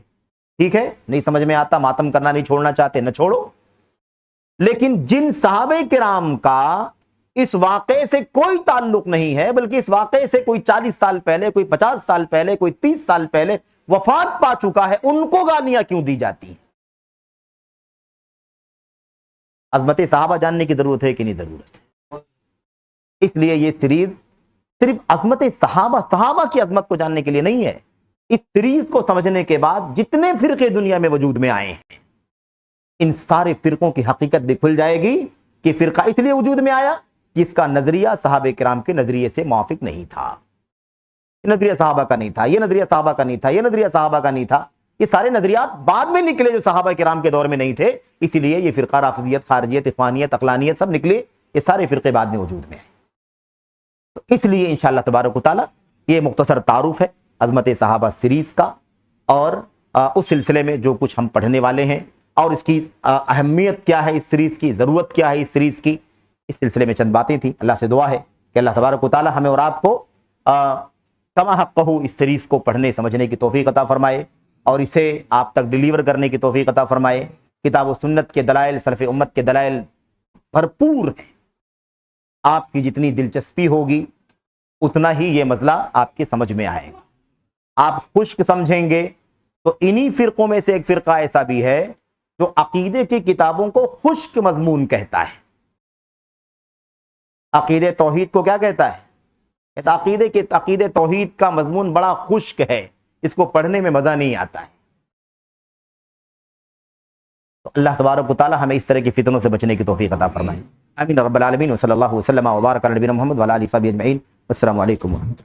ٹھیک ہے، نہیں سمجھ میں آتا، ماتم کرنا نہیں چھوڑنا چاہتے، نہ چھوڑو. لیکن جن صحابہ کرام کا اس واقعے سے کوئی تعلق نہیں ہے، بلکہ اس واقعے سے کوئی 40 سال پہلے، کوئی 50 سال پہلے، کوئی 30 سال پہلے وفات پا چکا ہے، ان کو گالیاں کیوں دی جاتی ہیں؟ عظمت صحابہ جاننے کی ضرورت ہے کہ نہیں ضرورت ہے؟ اس لیے یہ سیریز صرف عظمت صحابہ کی عظمت کو جاننے کے لیے نہیں ہے. اس سیریز کو سمجھنے کے بعد جتنے فرقے دنیا میں وجود میں آئے ہیں، ان سارے فرقوں کی حقیقت بھی کھل جائے گی کہ فرقہ اس لیے وجود میں آیا کہ اس کا نظریہ صحابہ کرام کے نظریے سے موافق نہیں تھا. یہ نظریہ صحابہ کا نہیں تھا، یہ نظریہ صحابہ کا نہیں تھا، یہ نظریہ صحابہ کا نہیں تھا. یہ سارے نظریات بعد میں نکلے جو صحابہ کرام کے دور میں نہیں تھے. اسی لیے یہ فرقہ رافضیت، خارجیت، اخوانیت، عقلانیت سب نکلے. یہ سارے فرقے بعد میں وجود میں آئے. تو اس لیے انشاءاللہ تبارک و تعالی یہ مختصر تعارف ہے عظمت صحابہ سیریز کا، اور اس سلسلے میں جو کچھ ہم پڑھنے والے ہیں اور اس کی اہمیت کیا ہے، اس سیریز کی ضرورت کیا ہے، اس سیریز کی، اس سلسلے میں چند باتیں تھیں. اللہ سے دعا ہے کہ اللہ تبارک و تعالی ہمیں اور آپ کو کما حقہ اس سیریز کو پڑھنے سمجھنے کی توفیق عطا فرمائے اور اسے آپ تک ڈیلیور کرنے کی توفیق عطا فرمائے. کتاب و سنت کے دلائل، سلف امت کے دلائل بھرپور ہیں. آپ کی جتنی دلچسپی ہوگی اتنا ہی یہ مسئلہ آپ کی سمجھ میں آئے گا. آپ خشک سمجھیں گے تو انہی فرقوں میں سے ایک فرقہ ایسا بھی ہے جو عقیدے کی کتابوں کو خشک مضمون کہتا ہے. عقیدہ توحید کو کیا کہتا ہے؟ کہتا عقیدہ توحید کا مضمون بڑا خشک ہے، اس کو پڑھنے میں مزہ نہیں آتا ہے. تو اللہ تبارک و تعالی ہمیں اس طرح کی فتنوں سے بچنے کی توفیق عطا فرمائے. آمین رب العالمین. وصلی اللہ وسلم وبارک علی نبینا محمد وعلی آلہ وصحبہ اجمعین. السلام علیکم ورحمۃ اللہ.